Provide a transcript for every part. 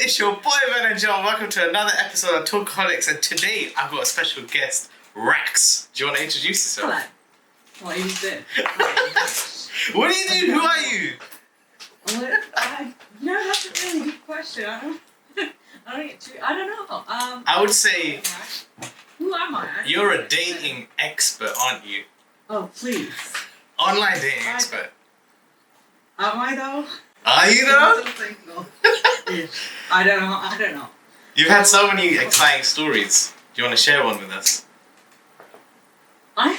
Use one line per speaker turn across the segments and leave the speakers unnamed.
It's your boy Velan. Welcome to another episode of Talkaholics, and today I've got a special guest, Rax. Do you want to introduce yourself?
Hello. Well, you just did.
What do you do? Who are you?
That's a really good question. I don't know.
I would say
who am I?
you're a dating expert, aren't you?
Oh, please.
Online dating expert.
Am I though?
Are you
I
though?
don't think so. I don't know.
You've had so many exciting stories. Do you want to share one with us?
I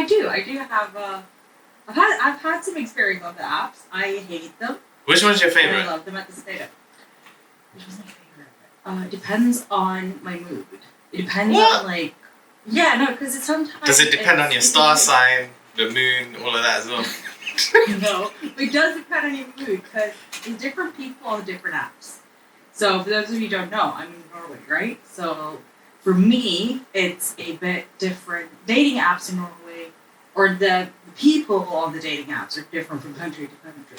do. I do have. I've had some experience on the apps. I hate them.
Which one's your favorite?
I love them at the state of. Which was my favorite? It depends on my mood. It depends on because it's sometimes.
Does it depend on your star sign, the moon, all of that as well?
No, it does depend on your mood because it's different people on different apps. So for those of you who don't know, I'm in Norway, right? So for me, it's a bit different. Dating apps in Norway, or the people on the dating apps are different from country to country.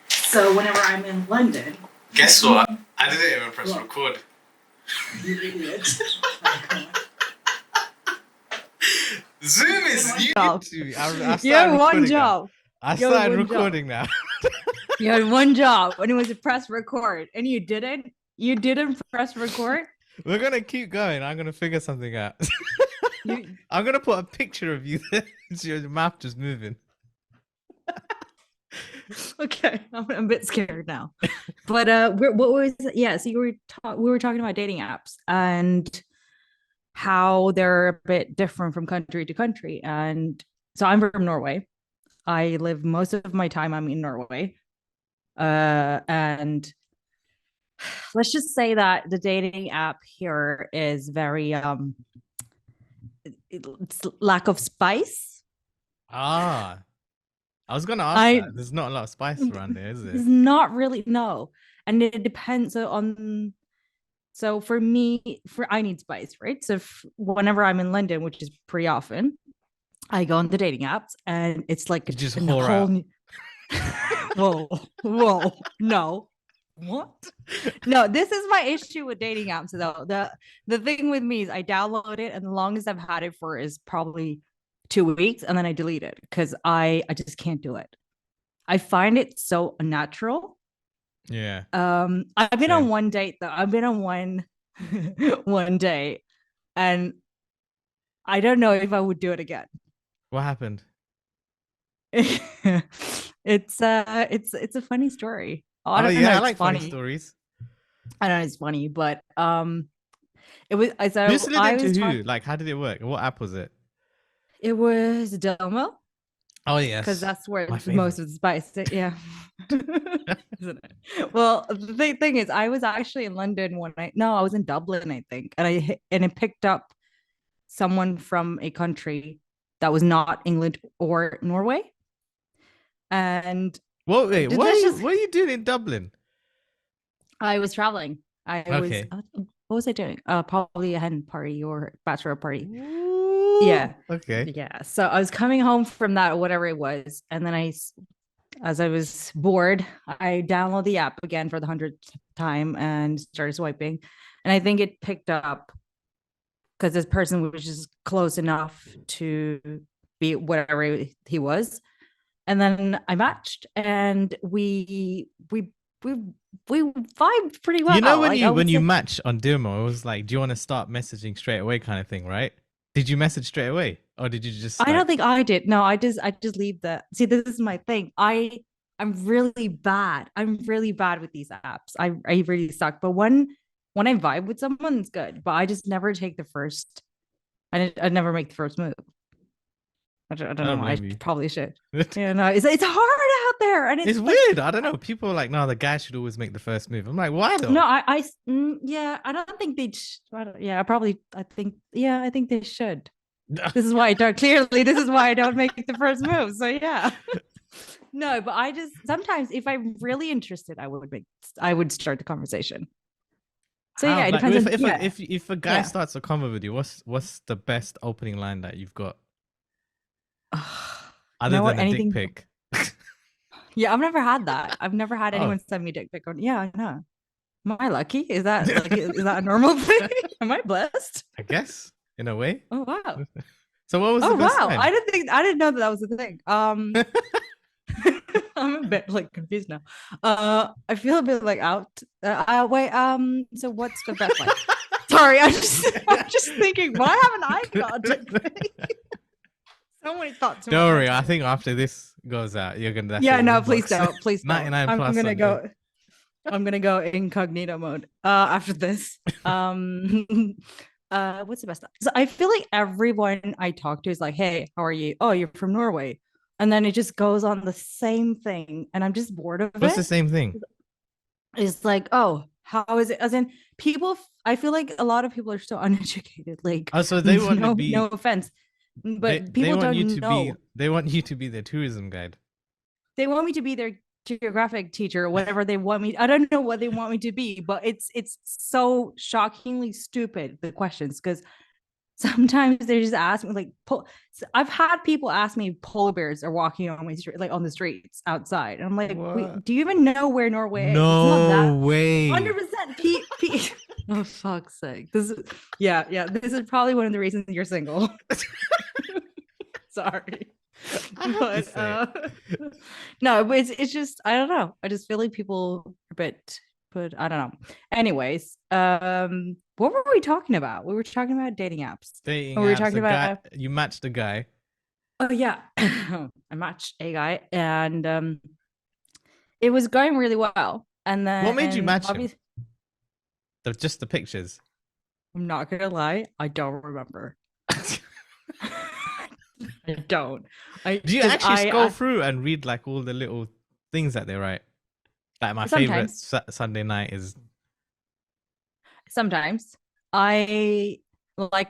So whenever I'm in London...
Guess what? I didn't even press record.
You idiot.
Zoom is new.
You had one job.
I started recording now.
You had one job, and it was to press record, and you didn't. You didn't press record.
We're gonna keep going. I'm gonna figure something out. I'm gonna put a picture of you there. Your mouth just moving.
Okay, I'm a bit scared now. But what was it? Yeah? So we were talking about dating apps and how they're a bit different from country to country. And so I'm from Norway. I live most of my time. I'm in Norway, and let's just say that the dating app here is very it's lack of spice.
I was gonna ask that. There's not a lot of spice around there, is there?
It's not really, no. And it depends on. So for me, I need spice, right? So whenever I'm in London, which is pretty often, I go on the dating apps, and it's like
you just
whole
out.
Whoa, no. What? No, this is my issue with dating apps though. The thing with me is I download it, and the longest I've had it for is probably 2 weeks, and then I delete it because I just can't do it. I find it so unnatural.
Yeah.
I've been on one date though. I've been on one date, and I don't know if I would do it again.
What happened?
It's a funny story.
I like funny stories.
I know it's funny, but it was. So
you slid into who? Like, how did it work? What app was it?
It was Domo.
Oh yes,
because that's where most of the spice. Yeah, isn't it? Well, the thing is, I was actually in London one night. No, I was in Dublin, I think, and it picked up someone from a country that was not England or Norway, and.
What are you doing in Dublin?
I was traveling.
Okay.
What was I doing? Probably a hen party or bachelor party.
Ooh,
yeah.
Okay.
Yeah. So I was coming home from that, whatever it was, and then as I was bored, I downloaded the app again for the 100th time and started swiping, and I think it picked up because this person was just close enough to be whatever he was. And then I matched, and we vibed pretty well.
You know, when you match on Dilmo, it was like, do you want to start messaging straight away, kind of thing, right? Did you message straight away, or did you just?
I don't think I did. No, I just leave that. See, this is my thing. I'm really bad. I'm really bad with these apps. I really suck. But when I vibe with someone, it's good. But I just never take the first. I never make the first move. I don't know. I probably should. Yeah, no, it's hard out there, and
it's weird. I don't know. People are like, no, the guy should always make the first move. I'm like, why though?
No, I don't think they. I think they should. This is why I don't. Clearly, this is why I don't make the first move. So yeah. No, but I just sometimes, if I'm really interested, I would start the conversation. So yeah, it depends.
If a guy starts a convo with you, what's the best opening line that you've got? Other than a dick pic.
Yeah, I've never had that. I've never had
Oh.
anyone send me a dick pic. Yeah, I know. Am I lucky? Is that a normal thing? Am I blessed?
I guess in a way.
Oh wow.
So what was
Oh
the best
wow.
line?
I didn't know that was a thing. I'm a bit like confused now. I feel a bit like out. Wait. So what's the best line? Sorry, I'm just thinking. Why haven't I got a dick pic? So many thoughts.
Don't worry. I think after this goes out, you're gonna.
Yeah, no, please don't. Please don't.
99
I'm
plus.
gonna go. I'm gonna go incognito mode. After this. What's the best? So I feel like everyone I talk to is like, "Hey, how are you? Oh, you're from Norway," and then it just goes on the same thing, and I'm just bored of it.
What's the same thing?
It's like, oh, how is it? As in, people. I feel like a lot of people are so uneducated. Like,
Oh, so they want to be.
No offense, but people
want
don't
you to
know.
be. They want you to be their tourism guide.
They want me to be their geographic teacher or whatever they want me. I don't know what they want me to be, but it's so shockingly stupid, the questions, because sometimes they just ask me like I've had people ask me polar bears are walking on my street, like on the streets outside, and I'm like, do you even know where Norway is?
No way.
100%. Oh fuck's sake. This is this is probably one of the reasons you're single. Sorry. But no, but it's just, I don't know. I just feel like people are a bit, but I don't know. Anyways, what were we talking about? We were talking about dating apps.
We
were talking about
you matched a guy.
Oh yeah. I matched a guy, and it was going really well. And then
what made you match him? Just the pictures.
I'm not gonna lie, I don't remember. I don't.
Do you actually scroll through and read like all the little things that they write? Like my favorite Sunday night is.
Sometimes like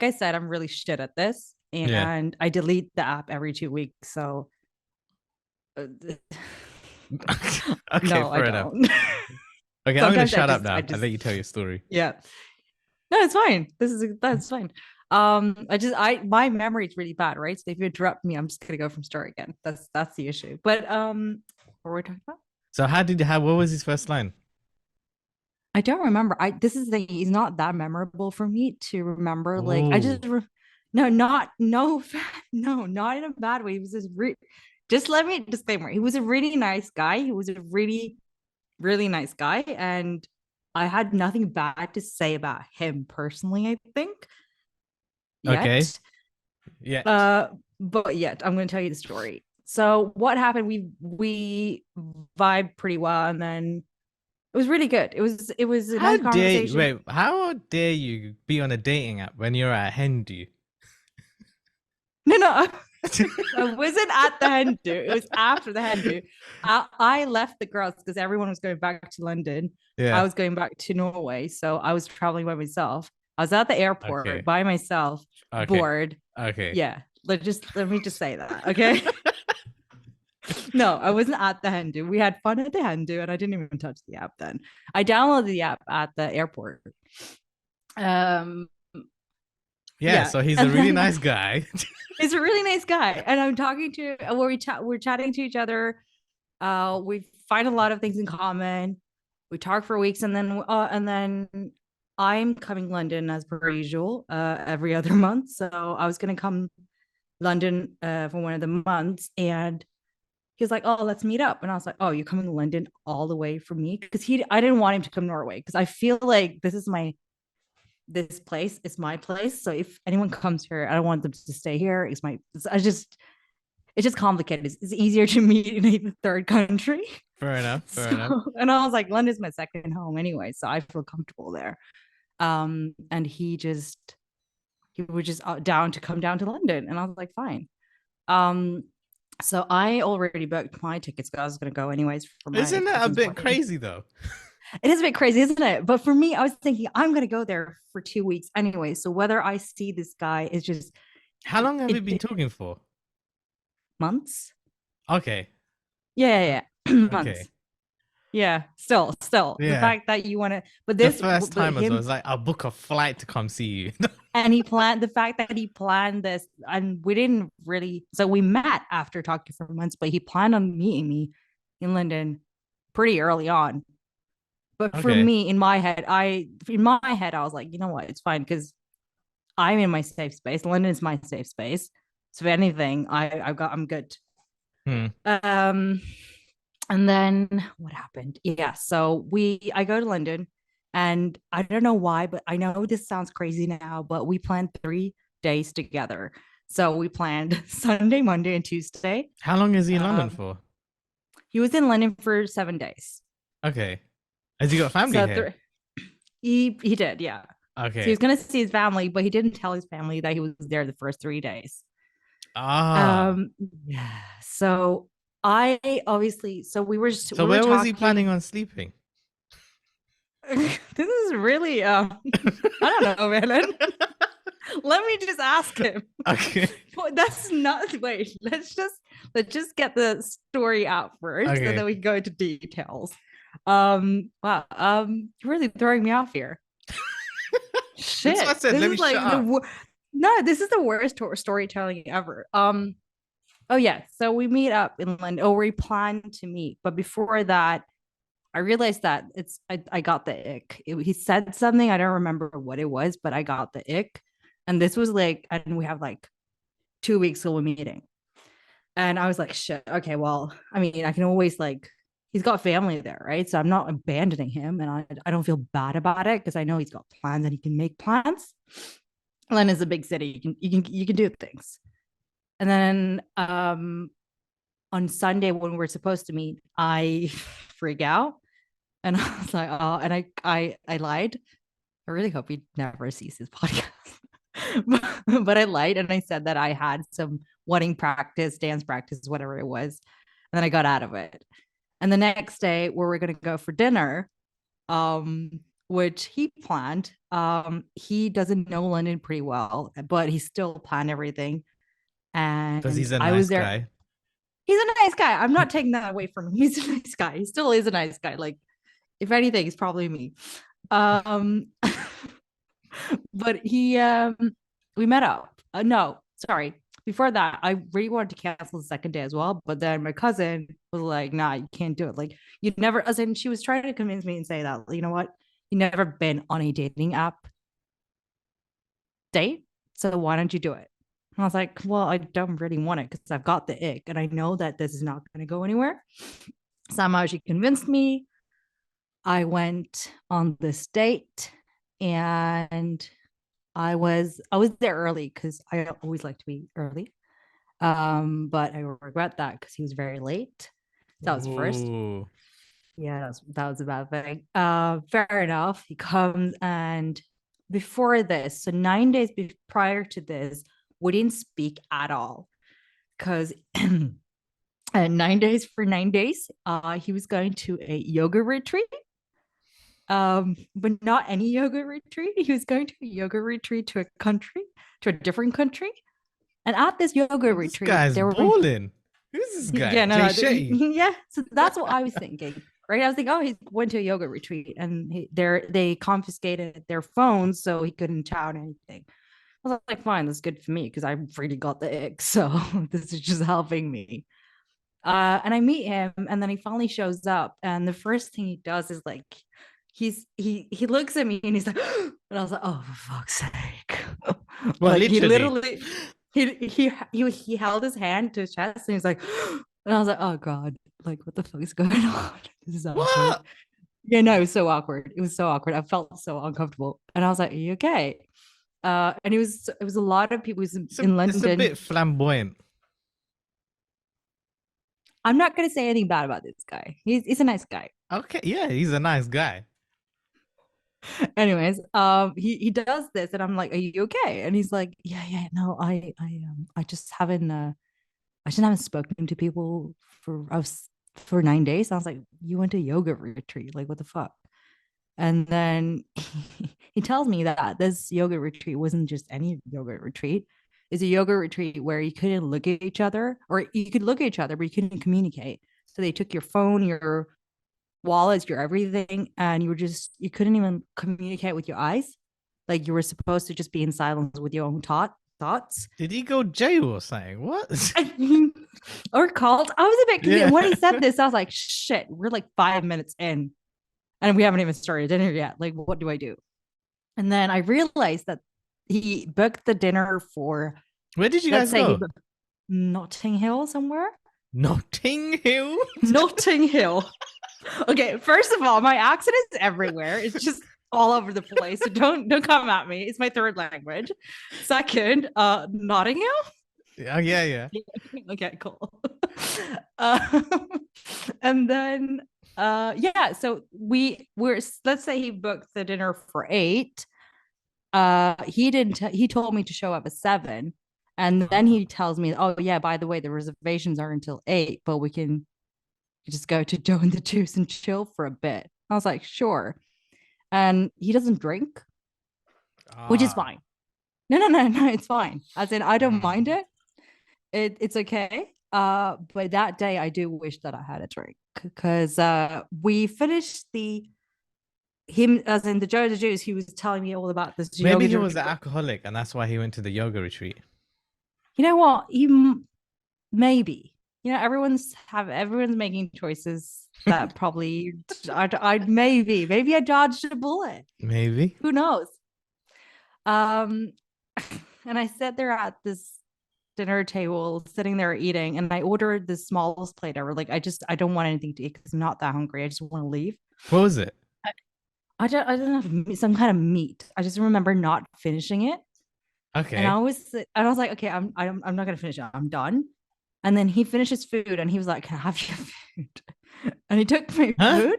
I said, I'm really shit at this, and I delete the app every 2 weeks. So.
Okay,
no,
fair enough. Okay, I'm gonna shut up now and let you tell your story.
Yeah. No, it's fine. That's fine. My memory is really bad, right? So if you interrupt me, I'm just gonna go from start again. That's the issue. But what were we talking about?
So what was his first line?
I don't remember. This is he's not that memorable for me to remember.
Ooh.
Like I just not in a bad way. He was just let me disclaimer. He was a really nice guy. He was a really, really nice guy, and I had nothing bad to say about him personally, I think.
Okay.
Yeah. But yet, I'm going to tell you the story. So what happened? We vibed pretty well, and then it was really good. It was a nice conversation.
How dare you be on a dating app when you're at Hindu?
No. I wasn't at the Hindu. It was after the Hindu. I left the girls because everyone was going back to London. Yeah. I was going back to Norway, so I was traveling by myself. I was at the airport by myself, bored.
Okay.
Yeah. Let me just say that. Okay. No, I wasn't at the Hindu. We had fun at the Hindu, and I didn't even touch the app then. I downloaded the app at the airport.
Yeah, so he's a really nice guy.
He's a really nice guy, and I'm talking to we're chatting to each other. We find a lot of things in common. We talk for weeks, and then I'm coming to London as per usual every other month. So I was gonna come London for one of the months, and he was like, "Oh, let's meet up." And I was like, "Oh, you're coming to London all the way from me?" Because I didn't want him to come Norway because I feel like this place is my place. So if anyone comes here, I don't want them to stay here. It's just complicated. It's easier to meet in a third country.
Fair enough.
And I was like, London's my second home anyway, so I feel comfortable there. And he was just down to come down to London, and I was like, fine. So I already booked my tickets because I was going to go anyways.
Isn't that a bit crazy though?
It is a bit crazy, isn't it? But for me, I was thinking I'm going to go there for 2 weeks anyway. So whether I see this guy is just.
How long have you been talking for?
Months.
Okay.
Yeah. Months.
Okay.
Yeah. Still. Yeah. The fact that you want to, but this
the first time I was like, I'll book a flight to come see you.
And the fact that he planned this, and we didn't really. So we met after talking for months, but he planned on meeting me in London pretty early on. But for
Okay.
me, in my head, I was like, you know what, it's fine because I'm in my safe space. London is my safe space. So if anything, I'm good.
Hmm.
And then what happened? Yeah, so I go to London, and I don't know why, but I know this sounds crazy now, but we planned 3 days together. So we planned Sunday, Monday, and Tuesday.
How long is he in London
Um,
for?
he was in London for 7 days.
Okay. Has he got family
So
here?
he did, yeah. So he
Okay.
was gonna see his family, but he didn't tell his family that he was there the first 3 days.
Ah.
Um, yeah. So I obviously, so
So
we were
where was he
talking.
planning on sleeping?
This is really I don't know, Velan. Let me just ask him.
Okay.
That's not wait, let's just get the story out first, and
Okay.
then we can go into details. Wow, you're really throwing me off here.
That's what I
Shit.
said.
This
Let me
is like
shut up.
no, this is the worst storytelling ever. Oh yeah, so we meet up in London, or we plan to meet, but before that, I realized that I got the ick. He said something, I don't remember what it was, but I got the ick. And this was like, and we have like 2 weeks till we're meeting. And I was like, shit, okay, well, I mean, I can always like, he's got family there, right? So I'm not abandoning him, and I don't feel bad about it because I know he's got plans and he can make plans. London is a big city. You can do things. And then on Sunday when we're supposed to meet, I freak out. And I was like, oh, and I lied. I really hope he never sees his podcast. but I lied, and I said that I had some wedding practice, dance practice, whatever it was. And then I got out of it. And the next day, where we're gonna go for dinner, which he planned. He doesn't know London pretty well, but he still planned everything.
Because
And
he's a
I was
nice
there.
guy.
He's a nice guy. I'm not taking that away from him. He's a nice guy. He still is a nice guy. Like, if anything, it's probably me. Um, but we met up. No, sorry. Before that, I really wanted to cancel the second day as well. But then my cousin was like, nah, you can't do it. Like, you'd never, as in, she was trying to convince me and say that, you know what? You never been on a dating app date. So why don't you do it? And I was like, well, I don't really want it because I've got the ick and I know that this is not going to go anywhere. Somehow she convinced me. I went on this date, and I was there early because I always like to be early. But I regret that because he was very late. That was first.
Ooh.
Yeah, that was a bad thing. Fair enough. He comes, and before this, so 9 days prior to this, we didn't speak at all because 9 days for 9 days, he was going to a yoga retreat. But not any yoga retreat. He was going to a yoga retreat to a different country. And at this yoga
This
retreat,
guy's
there were
balling. Who's this guy?
yeah, no,
Jay
no,
Shetty.
yeah. So that's what I was thinking, right? I was thinking, oh, he went to a yoga retreat, and they confiscated their phones so he couldn't chat anything. I was like, fine, that's good for me because I really got the ick, so this is just helping me. And I meet him, and then he finally shows up, and the first thing he does is like, he looks at me and he's like, and I was like, oh, for fuck's sake!
Well,
Like, he
literally.
literally, he held his hand to his chest, and he's like, and I was like, oh god, like, what the fuck is going on? This is awkward.
What?
Yeah, no, it was so awkward. It was so awkward. I felt so uncomfortable, and I was like, are you okay? And it was a lot of people. It was in
It's a
London.
bit flamboyant.
I'm not gonna say anything bad about this guy. He's a nice guy.
Okay, yeah, he's a nice guy.
Anyways, he does this, and I'm like, are you okay? And he's like, yeah, no, I just haven't spoken to people for 9 days. I was like, you went to yoga retreat, like, what the fuck? And then he tells me that this yoga retreat wasn't just any yoga retreat. It's a yoga retreat where you couldn't look at each other, or you could look at each other, but you couldn't communicate. So they took your phone, your wallets, your everything, and you couldn't even communicate with your eyes. Like, you were supposed to just be in silence with your own thought. thoughts.
Did he go jail or something? What?
Or called. I was a bit confused.
Yeah.
When he said this, I was like, shit, we're like 5 minutes in and we haven't even started dinner yet. Like, what do I do? And then I realized that he booked the dinner for,
Where did you
let's
guys
say,
go?
Notting Hill somewhere.
Notting Hill?
Notting Hill. Okay, first of all, my accent is everywhere. It's just all over the place. So don't come at me. It's my third language. Second, Notting Hill.
Oh, yeah.
Okay, cool. And then yeah, so we're, let's say he booked the dinner for 8. He told me to show up at 7. And then he tells me, oh yeah, by the way, the reservations are until 8, but we can just go to Joe and the Juice and chill for a bit. I was like, sure. And he doesn't drink, which is fine. No, it's fine. As in, I don't mind it. It's okay. But that day I do wish that I had a drink, because we finished him, as in the Joe and the Juice, he was telling me all about this.
Maybe he was an alcoholic and that's why he went to the yoga retreat.
You know what? Maybe. You know, everyone's making choices that probably I'd maybe I dodged a bullet.
Maybe.
Who knows? And I sat there at this dinner table, sitting there eating, and I ordered the smallest plate ever. Like, I don't want anything to eat because I'm not that hungry. I just want to leave.
What was it?
I don't have some kind of meat. I just remember not finishing it.
Okay.
And I was like, okay, I'm not gonna finish it. I'm done. And then he finished his food and he was like, can I have your food? And he took my food.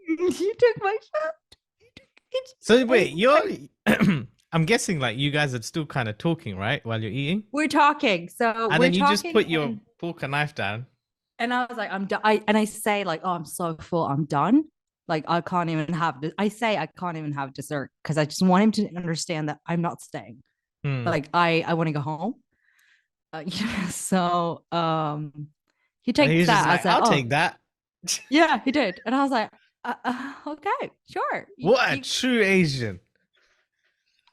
He took my food.
So wait, I'm guessing like you guys are still kind of talking, right? While you're eating?
We're talking.
And then you just put your fork and knife down.
And I was like, I'm done. I say like, oh, I'm so full. I'm done. Like, I can't even have this. I say I can't even have dessert because I just want him to understand that I'm not staying. Like, I want to go home. Yeah, so he takes that.
Like, I'll take that.
Yeah, he did. And I was like, okay, sure.
What a true Asian.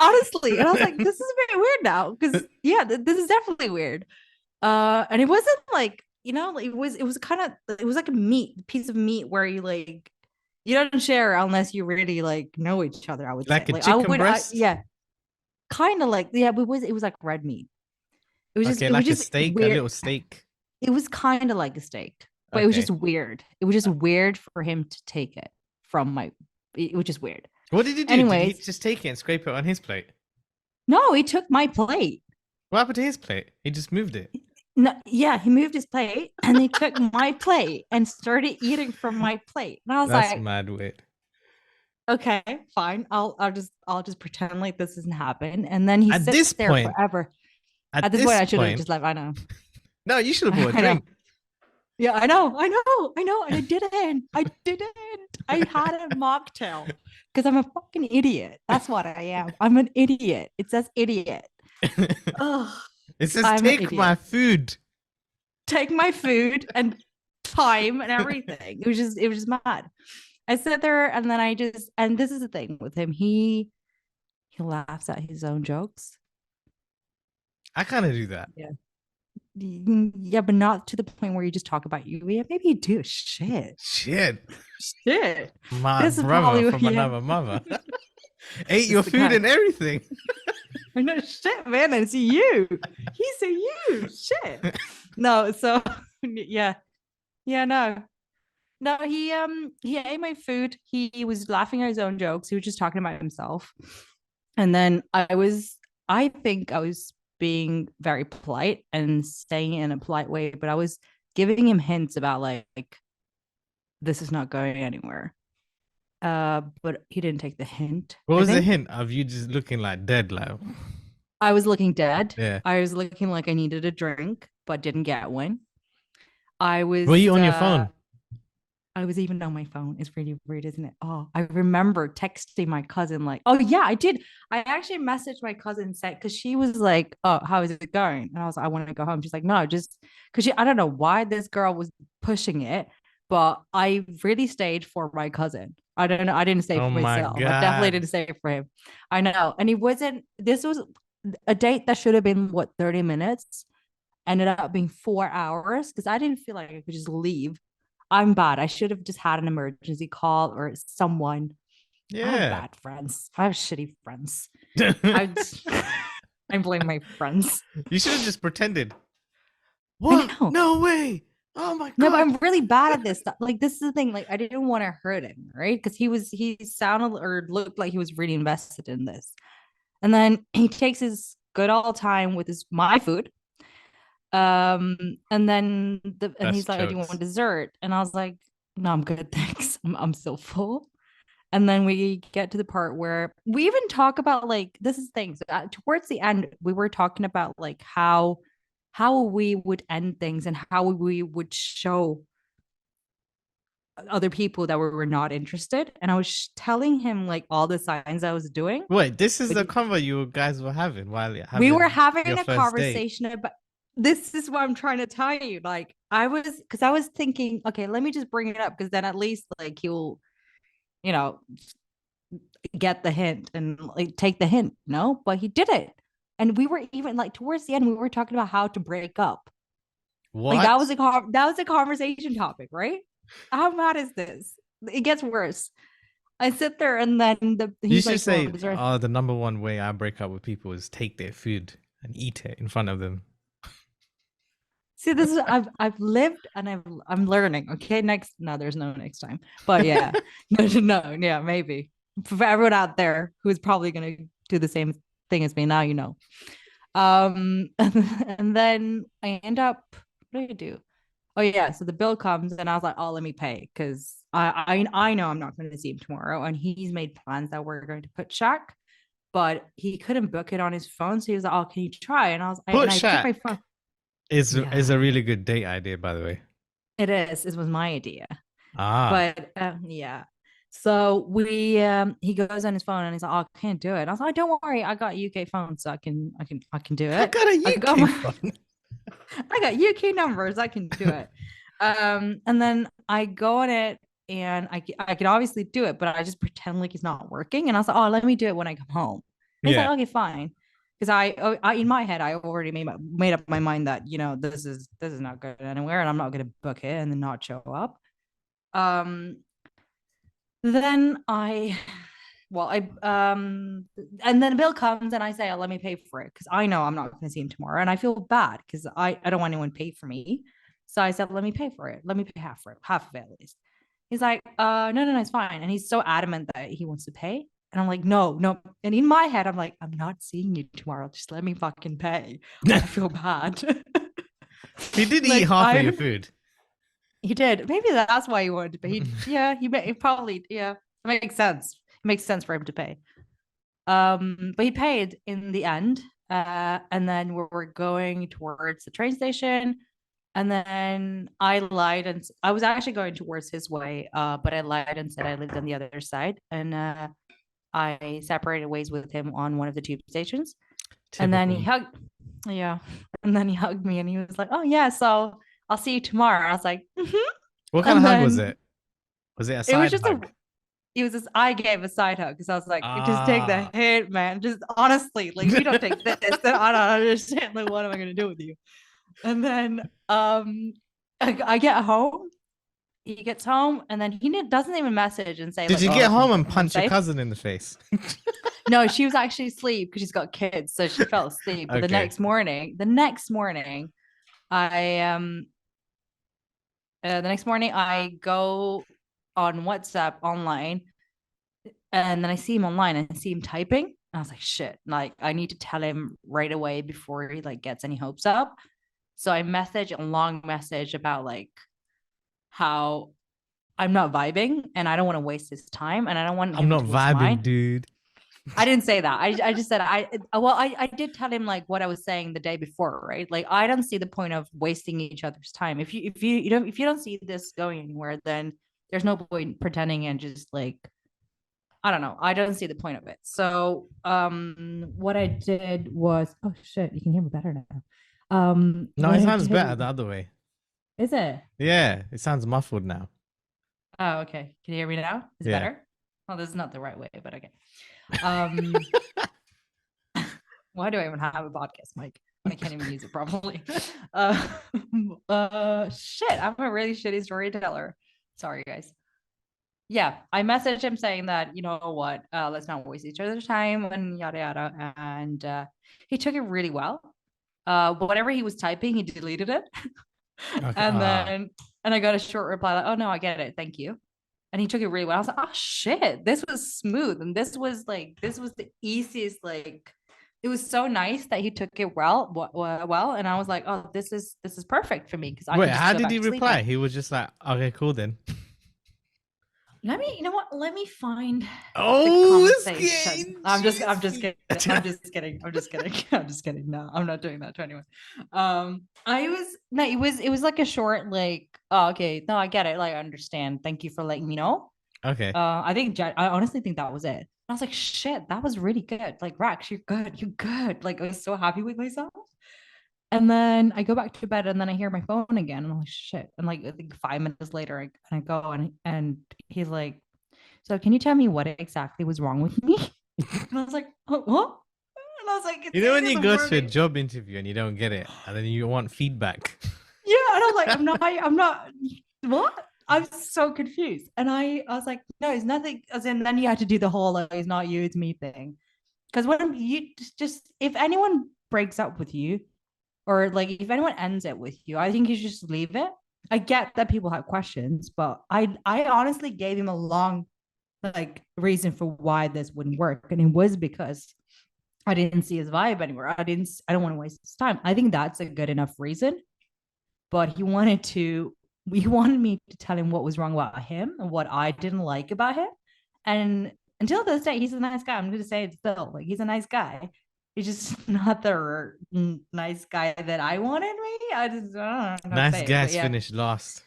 Honestly. And I was like, this is a bit weird now. Because yeah, this is definitely weird. And it wasn't like, you know, it was like a piece of meat where you don't share unless you really like know each other, I would
like
say.
A chicken breast?
Yeah. Kind of like, yeah, it was like red meat. It was just,
okay, like a steak, weird. A little steak.
It was kind of like a steak, but it was just weird. It was just weird for him to take it from it was just weird.
What did he do? Anyways, did he just take it and scrape it on his plate?
No, he took my plate.
What happened to his plate? He just moved it.
No, yeah, he moved his plate and he took my plate and started eating from my plate. And I was
That's mad weird.
Okay, fine. I'll just pretend like this doesn't happen. And then he sits there forever. At this point, I should have just left. I know.
No, you should have bought a drink.
Yeah, I know. And I didn't. I had a mocktail because I'm a fucking idiot. That's what I am. I'm an idiot. It says idiot.
It says take my food.
Take my food and time and everything. It was just mad. I sat there and then and this is the thing with him. He laughs at his own jokes.
I kind of do that.
Yeah, but not to the point where you just talk about you. Yeah, maybe you do. Shit.
My brother from another mother ate your food and everything.
I know, shit, man. It's you. He's a you. Shit. No, so yeah, no. He ate my food. He was laughing at his own jokes. He was just talking about himself. And then I think I was being very polite and saying it in a polite way, but I was giving him hints about like this is not going anywhere. But he didn't take the hint.
What was the hint of you just looking like dead, like?
I was looking dead.
Yeah.
I was looking like I needed a drink, but didn't get one.
Were you on your phone?
I was even on my phone. It's pretty weird, isn't it? Oh, I remember texting my cousin like, oh yeah, I did. I actually messaged my cousin because she was like, oh, how is it going? And I was like, I want to go home. She's like, no, just because I don't know why this girl was pushing it, but I really stayed for my cousin. I don't know. I didn't stay for myself. I definitely didn't stay for him. I know. And he wasn't, this was a date that should have been 30 minutes ended up being 4 hours because I didn't feel like I could just leave. I'm bad. I should have just had an emergency call or someone. I have
Yeah.
bad friends. I have shitty friends. I I blame my friends.
You should have just pretended.
I
What?
know.
No way. Oh my
No, but
god.
I'm really bad at this stuff. Like, this is the thing. Like, I didn't want to hurt him, right? Because he sounded or looked like he was really invested in this. And then he takes his good old time with my food. And then
That's
he's like, "Oh, do you want
jokes.
dessert?" And I was like, "No, I'm good, thanks. I'm still full." And then we get to the part where we even talk about like this is things towards the end we were talking about like how we would end things and how we would show other people that we were not interested. And I was telling him like all the signs I was doing.
Wait, this is
Like,
the convo you guys were having while
we were
having your
having a
first date.
conversation about this is what I'm trying to tell you. Like I was thinking, okay, let me just bring it up because then at least like he'll, you know, get the hint and like take the hint, no? But he did it. And we were even like towards the end, we were talking about how to break up. Like
What?
that was a conversation topic, right? How mad is this? It gets worse. I sit there and then
You
he's
should
like,
say,
"Well, is there-"
oh, the number one way I break up with people is take their food and eat it in front of them.
See, this is I've lived and I'm learning. Okay, next no, there's no next time. But yeah, no, yeah, maybe for everyone out there who's probably gonna do the same thing as me now, you know. And then I end up. What do I do? Oh yeah, so the bill comes and I was like, oh, let me pay because I know I'm not going to see him tomorrow, and he's made plans that we're going to put Shaq, but he couldn't book it on his phone, so he was like, oh, can you try? And
Put
I took my
Shack
phone.
is
Yeah,
a really good date idea, by the way.
it is. It was my idea,
Ah,
but yeah. So he goes on his phone and he's like, oh, I can't do it. And I was like, don't worry, I got a UK phone, so I can do
I
it.
got a
I got
UK
my
phone.
I got UK numbers. I can do it. And then I go on it and I can obviously do it, but I just pretend like it's not working. And I was like, oh, let me do it when I come home. And he's like,
Yeah.
okay, fine. Because I in my head, I already made up my mind that, you know, this is not good anywhere and I'm not going to book it and then not show up. Um, then well, and then Bill comes and I say, oh, let me pay for it because I know I'm not going to see him tomorrow, and I feel bad because I don't want anyone to pay for me. So I said, let me pay for it. Let me pay half for it, half of it at least. He's like, no, it's fine, and he's so adamant that he wants to pay, and I'm like, no. And in my head, I'm like, I'm not seeing you tomorrow. Just let me fucking pay. I feel bad.
He did eat
Like
half of your food.
he did. Maybe that's why he wanted to pay. He probably it makes sense. It makes sense for him to pay. But he paid in the end. And then we were going towards the train station. And then I lied and I was actually going towards his way, but I lied and said I lived on the other side. And I separated ways with him on one of the tube stations. And then he
Typical.
hugged, yeah. And then he hugged me and he was like, oh, yeah, so I'll see you tomorrow. I was like, mm-hmm.
What kind of
And
hug was
then
it? Was it a
it was
side
just
hug?
it was just I gave a side hug because I was like, just take the
Ah.
hit, man. Just honestly, like if you don't take this, then I don't understand. Like, what am I gonna do with you? And then I get home. He gets home, and then he doesn't even message and say
Did
like,
you
"Oh,
get home
I'm
and
home
punch your
safe."
cousin in the face?
No, she was actually asleep because she's got kids, so she fell asleep. But
Okay.
the next morning, I the next morning I go on WhatsApp online, and then I see him online and I see him typing. And I was like, shit, like I need to tell him right away before he like gets any hopes up. So I message a long message about like how I'm not vibing and I don't want to waste his time and I don't want
I'm
him
not
to waste
vibing,
mine.
dude.
I didn't say that. I just said I did tell him like what I was saying the day before, right? Like I don't see the point of wasting each other's time. If you don't see this going anywhere, then there's no point pretending and just like I don't know. I don't see the point of it. So what I did was oh shit, you can hear me better now.
No,
What
it
I
sounds better
did
the other way.
is it?
Yeah, it sounds muffled now.
Oh, okay. Can you hear me now? Is it
Yeah.
better? Well, this is not the right way, but okay. Um Why do I even have a podcast mic when I can't even use it properly? Shit, I'm a really shitty storyteller. Sorry, guys. Yeah, I messaged him saying that, you know what, let's not waste each other's time and yada yada. And he took it really well. Whatever he was typing, he deleted it.
Okay.
And I got a short reply like, oh no, I get it, thank you. And he took it really well. I was like, oh shit, this was smooth. And this was the easiest, like, it was so nice that he took it well. And I was like, oh, this is perfect for me. Because
Wait, how did he reply? He was just like, okay, cool then.
You know what? Let me find
Oh,
the conversation. I'm just kidding. No, I'm not doing that to anyone. It was like a short, like, oh, okay, no, I get it. Like, I understand. Thank you for letting me know.
Okay.
I honestly think that was it. I was like, shit, that was really good. Like, Rax, you're good. Like, I was so happy with myself. And then I go back to bed, and then I hear my phone again. And I'm like, shit. And like, I think 5 minutes later, I go and he's like, so can you tell me what exactly was wrong with me? And I was like, oh, what? And I was like,
you know when you go to a job interview and you don't get it, and then you want feedback.
Yeah, and I was like, I'm not. What? I'm so confused. And I was like, no, it's nothing. As in, then you had to do the whole like, it's not you, it's me thing. Because when you just if anyone breaks up with you, or like if anyone ends it with you, I think you should just leave it. I get that people have questions, but I honestly gave him a long like reason for why this wouldn't work, and it was because I didn't see his vibe anywhere. I don't want to waste his time. I think that's a good enough reason. But he wanted me to tell him what was wrong about him and what I didn't like about him. And until this day, he's a nice guy. I'm going to say it still. Like, he's a nice guy. He's just not the nice guy that I wanted. Maybe I don't know.
Nice guys finished last.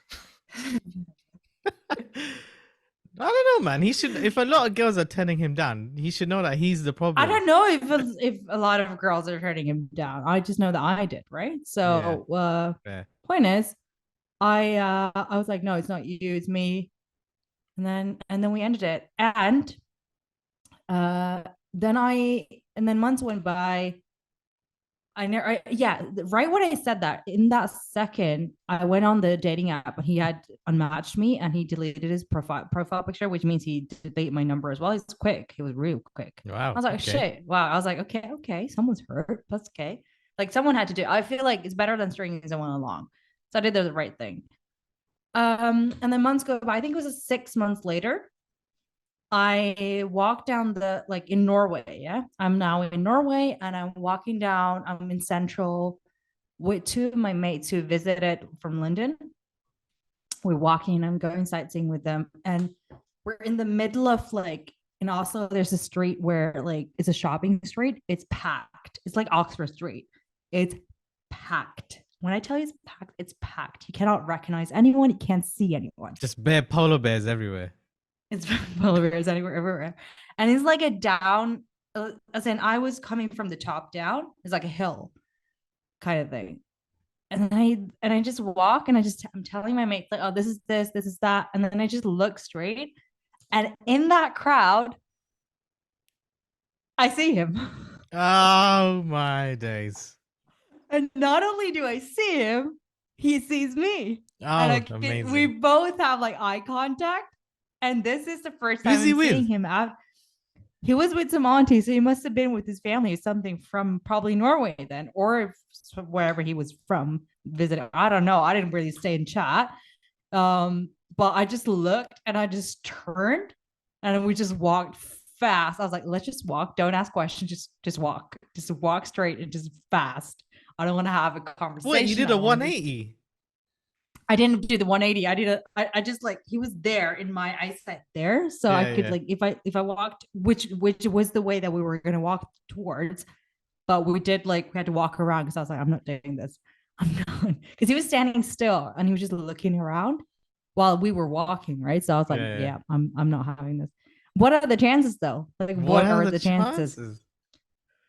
I don't know, man. He should. If a lot of girls are turning him down, he should know that he's the problem.
I don't know if a lot of girls are turning him down. I just know that I did, right? So, point is, I was like, no, it's not you, it's me. And then we ended it, and then months went by. Right when I said that, in that second, I went on the dating app and he had unmatched me and he deleted his profile picture, which means he deleted my number as well. He's quick. He was real quick.
Wow.
I was like, shit. Wow. I was like, okay, someone's hurt. That's okay. Like, someone had to do it. I feel like it's better than stringing someone along. So I did the right thing. And then months go by. I think it was 6 months later. I walked down in Norway. Yeah. I'm now in Norway and I'm walking down. I'm in Central with two of my mates who visited from London. We're walking, I'm going sightseeing with them. And we're in the middle of in Oslo, there's a street where it's a shopping street. It's packed. It's like Oxford Street. It's packed. When I tell you it's packed, it's packed. You cannot recognize anyone. You can't see anyone.
Just polar bears everywhere.
It's polar bears everywhere. And it's like a down, as in I was coming from the top down. It's like a hill kind of thing. And I just walk and I'm telling my mates oh, this is that. And then I just look straight. And in that crowd, I see him.
Oh my days.
And not only do I see him, he sees me.
Oh, amazing.
We both have eye contact. And this is the first time I'm seeing him out. He was with some auntie, so he must have been with his family or something from probably Norway then, or wherever he was from visiting. I don't know. I didn't really stay in chat. But I just looked and I just turned and we just walked fast. I was like, let's just walk. Don't ask questions. Just walk. Just walk straight and just fast. I don't want to have a conversation.
Wait, you did a 180?
I didn't do the 180. I just he was there in my eyesight there. So I could if I walked, which was the way that we were going to walk towards, but we did we had to walk around because I was like, I'm not doing this. I'm not, because he was standing still and he was just looking around while we were walking. Right. So I was like, I'm not having this. What are the chances though? What are the chances?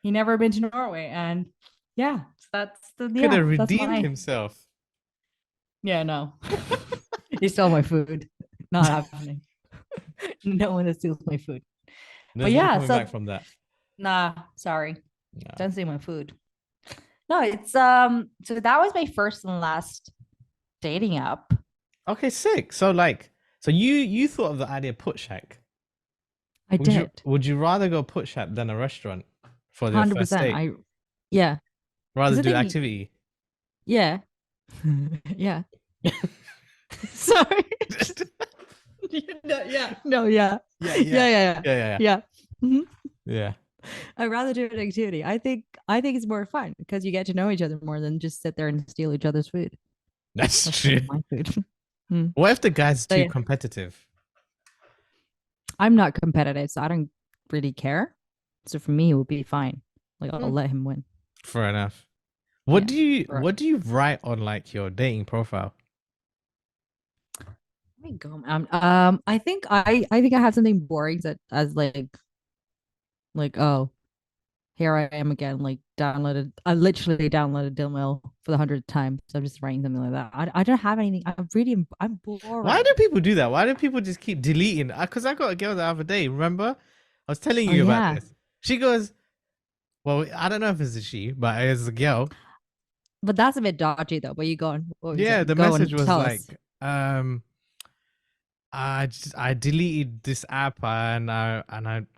He never been to Norway. And that's the,
could have redeemed himself.
Yeah, no. He stole my food. Not happening. No one that steals my food.
There's no coming back from that.
Nah, sorry.
Yeah.
Don't say my food. No, it's so that was my first and last dating app.
Okay, sick. So like, so you thought of the idea of put shack.
I
Would you
did.
would you rather go put shack than a restaurant for their first
100%.
date?
Yeah.
Rather
I
do
think
activity.
yeah. Yeah. Sorry. No, yeah. No, yeah.
Yeah,
Yeah, yeah, yeah.
yeah.
Yeah. Mhm.
Yeah.
I'd rather do an activity. I think it's more fun because you get to know each other more than just sit there and steal each other's food.
That's
Or
true.
steal my food. Hmm.
What if the guy's
So
too
yeah,
competitive?
I'm not competitive, so I don't really care. So for me, it would be fine. Like I'll let him win.
Fair enough.
Yeah.
What do you write on like your dating profile?
Let me go. I think I have something boring that as oh, here I am again. Like I literally downloaded Dillmill for the 100th time. So I'm just writing something like that. I don't have anything. I'm
Why
boring.
do people do that? Why do people just keep deleting? Because I got a girl the other day. Remember, I was telling
Oh
you about
yeah,
this. She goes, "Well, I don't know if it's a she, but it's a girl."
but that's a bit dodgy though. But you go on. What was
Yeah,
it?
the
Go
message
and
was
tell us.
like, I deleted this app and I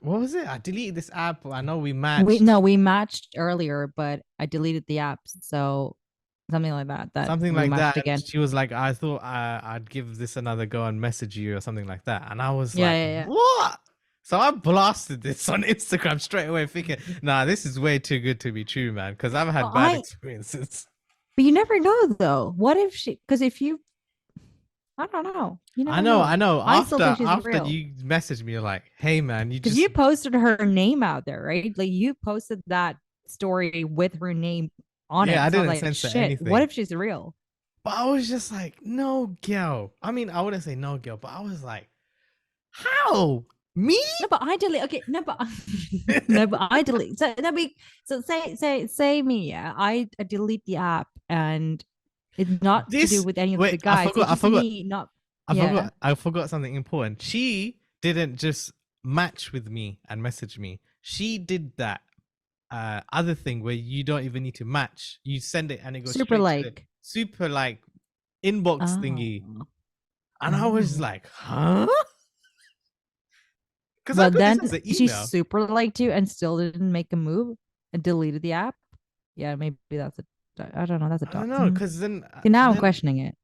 what was it? I deleted this app. I know we
We
matched
no, we matched earlier, but I deleted the apps. So something like that. That
something
we
like
matched
that. And
again.
she was like, I thought I'd give this another go and message you or something like that. And I was
Yeah,
like,
yeah, yeah.
what? So I blasted this on Instagram straight away, thinking, nah, this is way too good to be true, man. Because I've
Well,
had bad experiences.
but you never know though. What if because if you, I don't know. You
I
never
know,
know.
I know.
I still think she's
After
real
you messaged me, you're like, hey man, you
because
just
you posted her name out there, right? Like you posted that story with her name on
yeah, I
it. So I was
didn't
like,
censor
shit, what
anything.
if she's real?
But I was just like, no girl. I mean, I wouldn't say no girl, but I was like, how? Me?
No, but I delete. Okay, no, but no, but I delete. So that we. So say me. Yeah, I delete the app, and it's not to do
This
with any of the
wait,
guys. It's just me not. Yeah.
I forgot something important. She didn't just match with me and message me. She did that other thing where you don't even need to match. You send it and it goes
Super
straight to the
like.
super like inbox
Oh.
thingy. And I was
Oh.
like, huh? Because I
But
got this
then
as an
she
email.
super liked you and still didn't make a move and deleted the app. Yeah, maybe that's a. I don't know. That's a
I
dot.
don't know, because then
See, now
and
I'm
then
questioning it.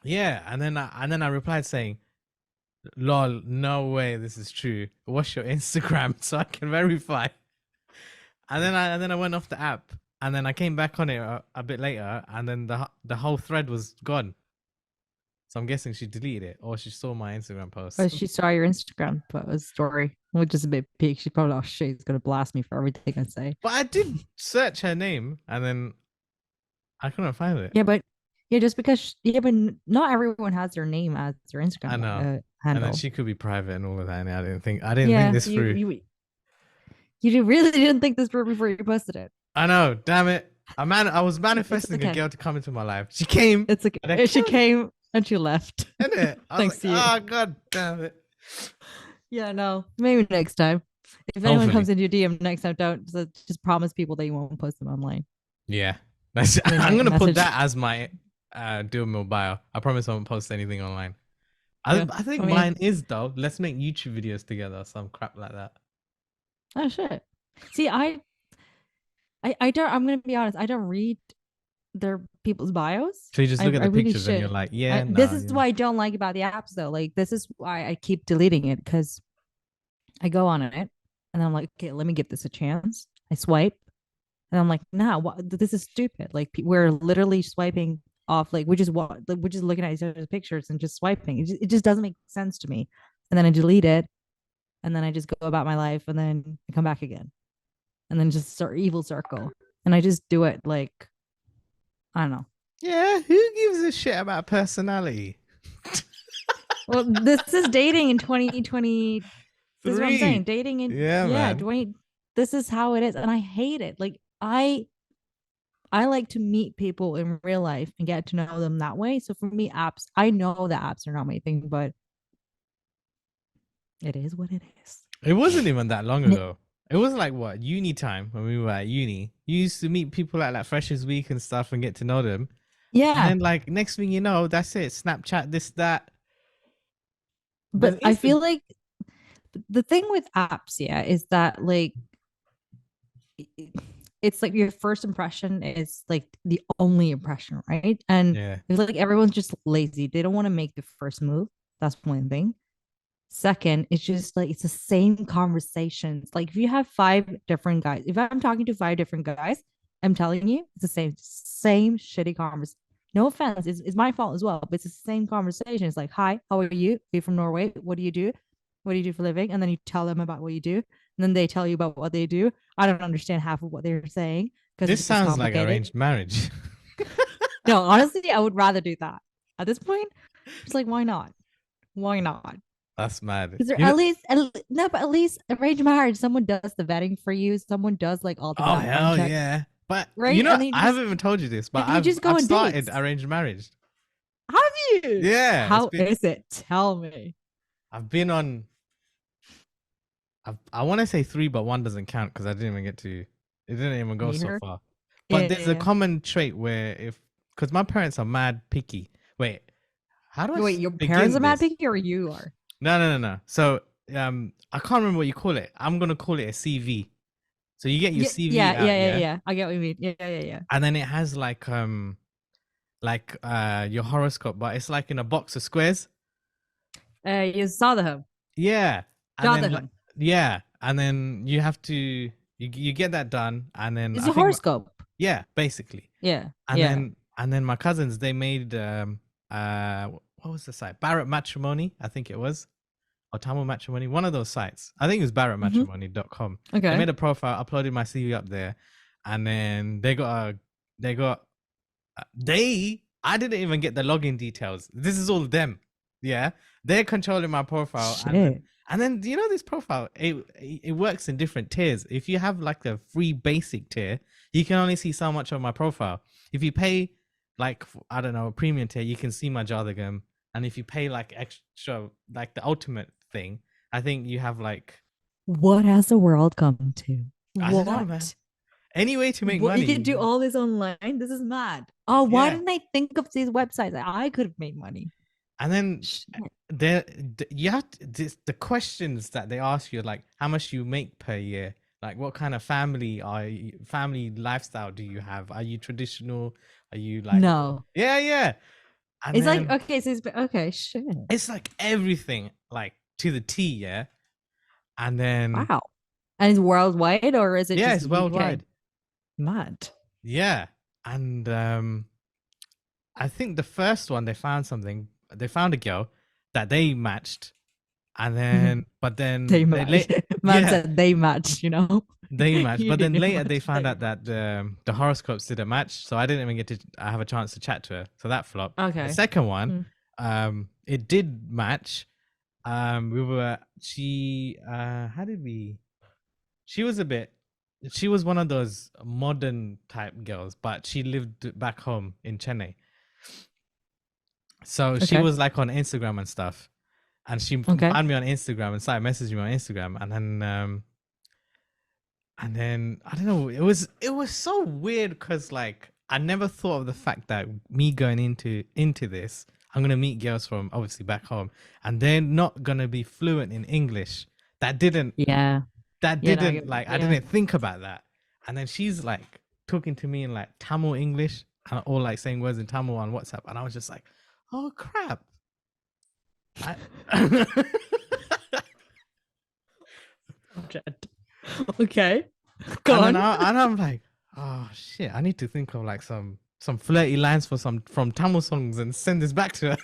yeah, and then I replied saying, "Lol, no way, this is true. What's your Instagram so I can verify?" And then I went off the app, and then I came back on it a bit later, and then the whole thread was gone. So I'm guessing she deleted it, or she saw my Instagram post.
But she saw your Instagram story, which is a bit peak. She probably, oh shit, he's gonna blast me for everything I say.
But I did search her name, and then I couldn't find it.
Yeah, but just because but not everyone has their name as their Instagram
I know. And then
handle.
she could be private and all of that, and I didn't think
Yeah,
this through.
you really didn't think this through before you posted it.
I know, damn it. I was
It's
manifesting a
okay.
girl to come into my life. She came.
It's okay. She came and she left.
Innit? I was
Thanks to you.
oh god damn it.
Yeah, no. Maybe next time. If anyone
Hopefully.
comes into your DM next time, don't just promise people that you won't post them online.
Yeah.
Then
I'm gonna put
message.
that as my dual mill bio. I promise I won't post anything online.
Yeah,
I think
I mean-
mine is though. Let's make YouTube videos together, some crap like that.
Oh shit. See, I don't. I'm gonna be honest. I don't read their people's bios.
So you just look at
I
the
really
pictures and you're
should.
like, yeah,
This
nah,
is
yeah.
what I don't like about the apps, though. Like, this is why I keep deleting it because I go on it and I'm like, okay, let me give this a chance. I swipe and I'm like, nah, this is stupid. Like, we're literally swiping off. Like, we're just looking at each other's pictures and just swiping. It just doesn't make sense to me. And then I delete it, and then I just go about my life, and then I come back again, and then just start evil circle, and I just do it like, I don't know.
Yeah, who gives a shit about personality?
Well, this is dating in 2020. This is what I'm saying. Dating in
man.
20. This is how it is, and I hate it. Like I like to meet people in real life and get to know them that way. So for me, apps, I know that apps are not my thing, but it is what it is.
It wasn't even that long ago. It was like what, uni time when we were at uni. You used to meet people at like Freshers Week and stuff and get to know them. And
Yeah,
then like next thing you know, that's it. Snapchat, this, that. Then
but I
instant.
feel like the thing with apps, yeah, is that like it's like your first impression is like the only impression, right? And
Yeah.
it's like everyone's just lazy. They don't want to make the first move. That's one thing. Second, it's just like it's the same conversations. Like if you have five different guys, if I'm talking to five different guys, I'm telling you, it's the same shitty conversation. No offense, it's my fault as well, but it's the same conversation. It's like, hi, how are you? Are you from Norway? What do you do? What do you do for a living? And then you tell them about what you do, and then they tell you about what they do. I don't understand half of what they're saying because
This
it's just
sounds like
complicated.
arranged marriage.
No, honestly, I would rather do that. At this point, it's like, why not? Why not?
That's mad.
Because
You know,
no, but at least arranged marriage, someone does the vetting for you. Someone does like all the
oh
background
hell
checks,
yeah. But
right?
you know,
And then you
I
just
haven't even told you this, but
and you just go
I've
on
started
dates.
arranged marriage.
Have you?
Yeah.
How is it? Tell me.
I've been on I want to say 3, but 1 doesn't count because I didn't even get to. It didn't even go
Meet
so
her?
far.
Yeah,
But there's a
yeah.
common trait where because my parents are mad picky. Wait, how do I
Wait, your
begin
parents are mad
this?
picky or you are?
No. So I can't remember what you call it. I'm gonna call it a CV. So you get your
Yeah,
CV
yeah,
out,
yeah,
yeah,
yeah. I get what you mean. Yeah.
and then it has like your horoscope, but it's like in a box of squares.
You saw the home.
Yeah, and then
Jonathan.
yeah, and then you have to you get that done, and then
It's
I
a
think
horoscope.
yeah, basically.
Yeah.
And
Yeah.
then my cousins, they made what was the site? Barrett Matrimony, I think it was. Or Tamil Matrimony, one of those sites. I think it was barrettmatrimony.com. They
Okay.
made a profile, uploaded my CV up there, and then I didn't even get the login details. This is all them. Yeah. They're controlling my profile.
Shit.
And then you know this profile, it works in different tiers. If you have like a free basic tier, you can only see so much of my profile. If you pay like I don't know, a premium tier, you can see my Jardigam. And if you pay like extra, like the ultimate thing, I think you have like
What has the world come to?
I don't know, man. Any way to make
What,
money.
you can do all this online? This is mad. Oh, why
Yeah.
didn't I think of these websites? I could have made money.
And then
Shit.
you have the questions that they ask you, like how much you make per year, like what kind of family lifestyle do you have? Are you traditional? Are you like
No.
yeah? And
It's
then
like, okay, so it's okay, shit.
it's like everything, like to the T, yeah. And then
Wow. And it's worldwide or is it
yeah,
just
it's
UK?
worldwide.
Mad.
Yeah, and I think the first one they found a girl that they matched, and then but then
They match. Man
yeah,
said they match, you know.
they matched,
You
but then
didn't
later they
match,
found
they
out that the horoscopes didn't match, so I didn't even get to have a chance to chat to her, so that flopped.
Okay.
The second one, it did match. We were how did we? She was one of those modern type girls, but she lived back home in Chennai. So she
Okay.
was like on Instagram and stuff, and she
Okay.
found me on Instagram and started messaging me on Instagram, and then I don't know, it was so weird because like I never thought of the fact that me going into this, I'm gonna meet girls from obviously back home, and they're not gonna be fluent in English. That didn't
Yeah.
that
Yeah, no, I
didn't
get-
like I
yeah.
didn't think about that. And then she's like talking to me in like Tamil English and all like saying words in Tamil on WhatsApp, and I was just like, oh crap.
Okay. Go
and
on.
I'm like, oh shit, I need to think of like some flirty lines from Tamil songs and send this back to her.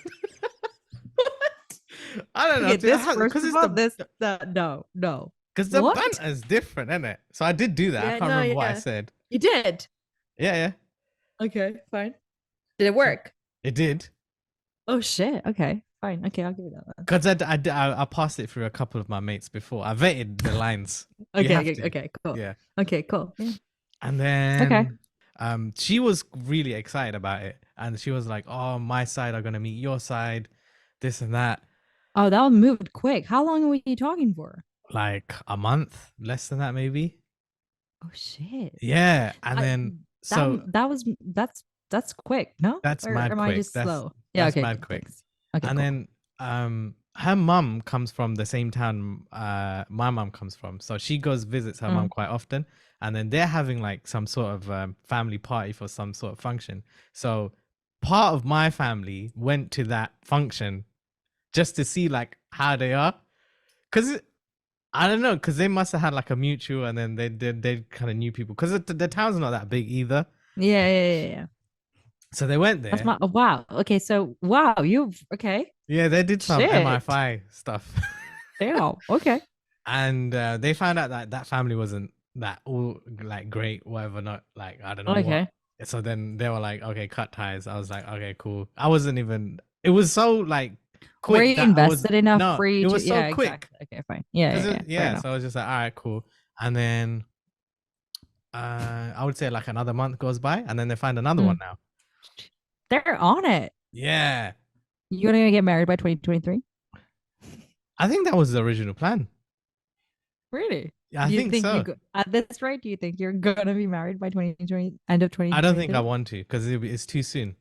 I don't know.
Okay, this
Because
first of
it's
all,
the
no.
because the
What?
banter is different, isn't it? So I did do that. I
Yeah,
can't
no,
remember what I
yeah.
said.
You did.
Yeah,
Okay, fine. Did it work?
it did.
Oh shit. Okay, fine. Okay, I'll give you that. Then.
Because I passed it through a couple of my mates before. I vetted the lines. You have to.
Okay, cool.
Yeah.
Okay, cool. Yeah.
And then
Okay.
she was really excited about it, and she was like, "Oh, my side are gonna meet your side, this and that."
Oh, that one moved quick. How long were you talking for?
like a month, less than that maybe.
Oh shit.
Yeah, and then so
that's quick, no?
that's
Or
mad
am I
quick.
just slow? Yeah,
That's
okay,
mad quick.
thanks. Okay,
And
cool.
then her mum comes from the same town my mum comes from, so she goes visits her mum quite often, and then they're having like some sort of family party for some sort of function. So part of my family went to that function just to see like how they are, because I don't know, because they must have had like a mutual, and then they kind of knew people, because the town's not that big either.
Yeah.
So they went
That's
there.
my wow. Okay, so wow, you've okay.
Yeah, they did some
Shit.
MI5 stuff.
Damn. Okay.
And they found out that that family wasn't that all like great, whatever, not like, I don't know what.
Okay.
So then they were like, okay, cut ties. I was like, okay, cool. I wasn't even, it was so like
Were
quick
you
that I was,
invested enough
no,
for you
it
to?
was so
Yeah,
quick.
exactly. Okay, fine. Yeah. Fair
Yeah,
enough.
so I was just like, all right, cool. And then I would say like another month goes by, and then they find another one now.
They're on it.
Yeah.
You gonna get married by 2023?
I think that was the original plan.
Really?
Yeah, I
Do you
think so.
at this rate, do you think you're gonna be married by 2020, end of 2023?
I don't think I want to, because it's too soon.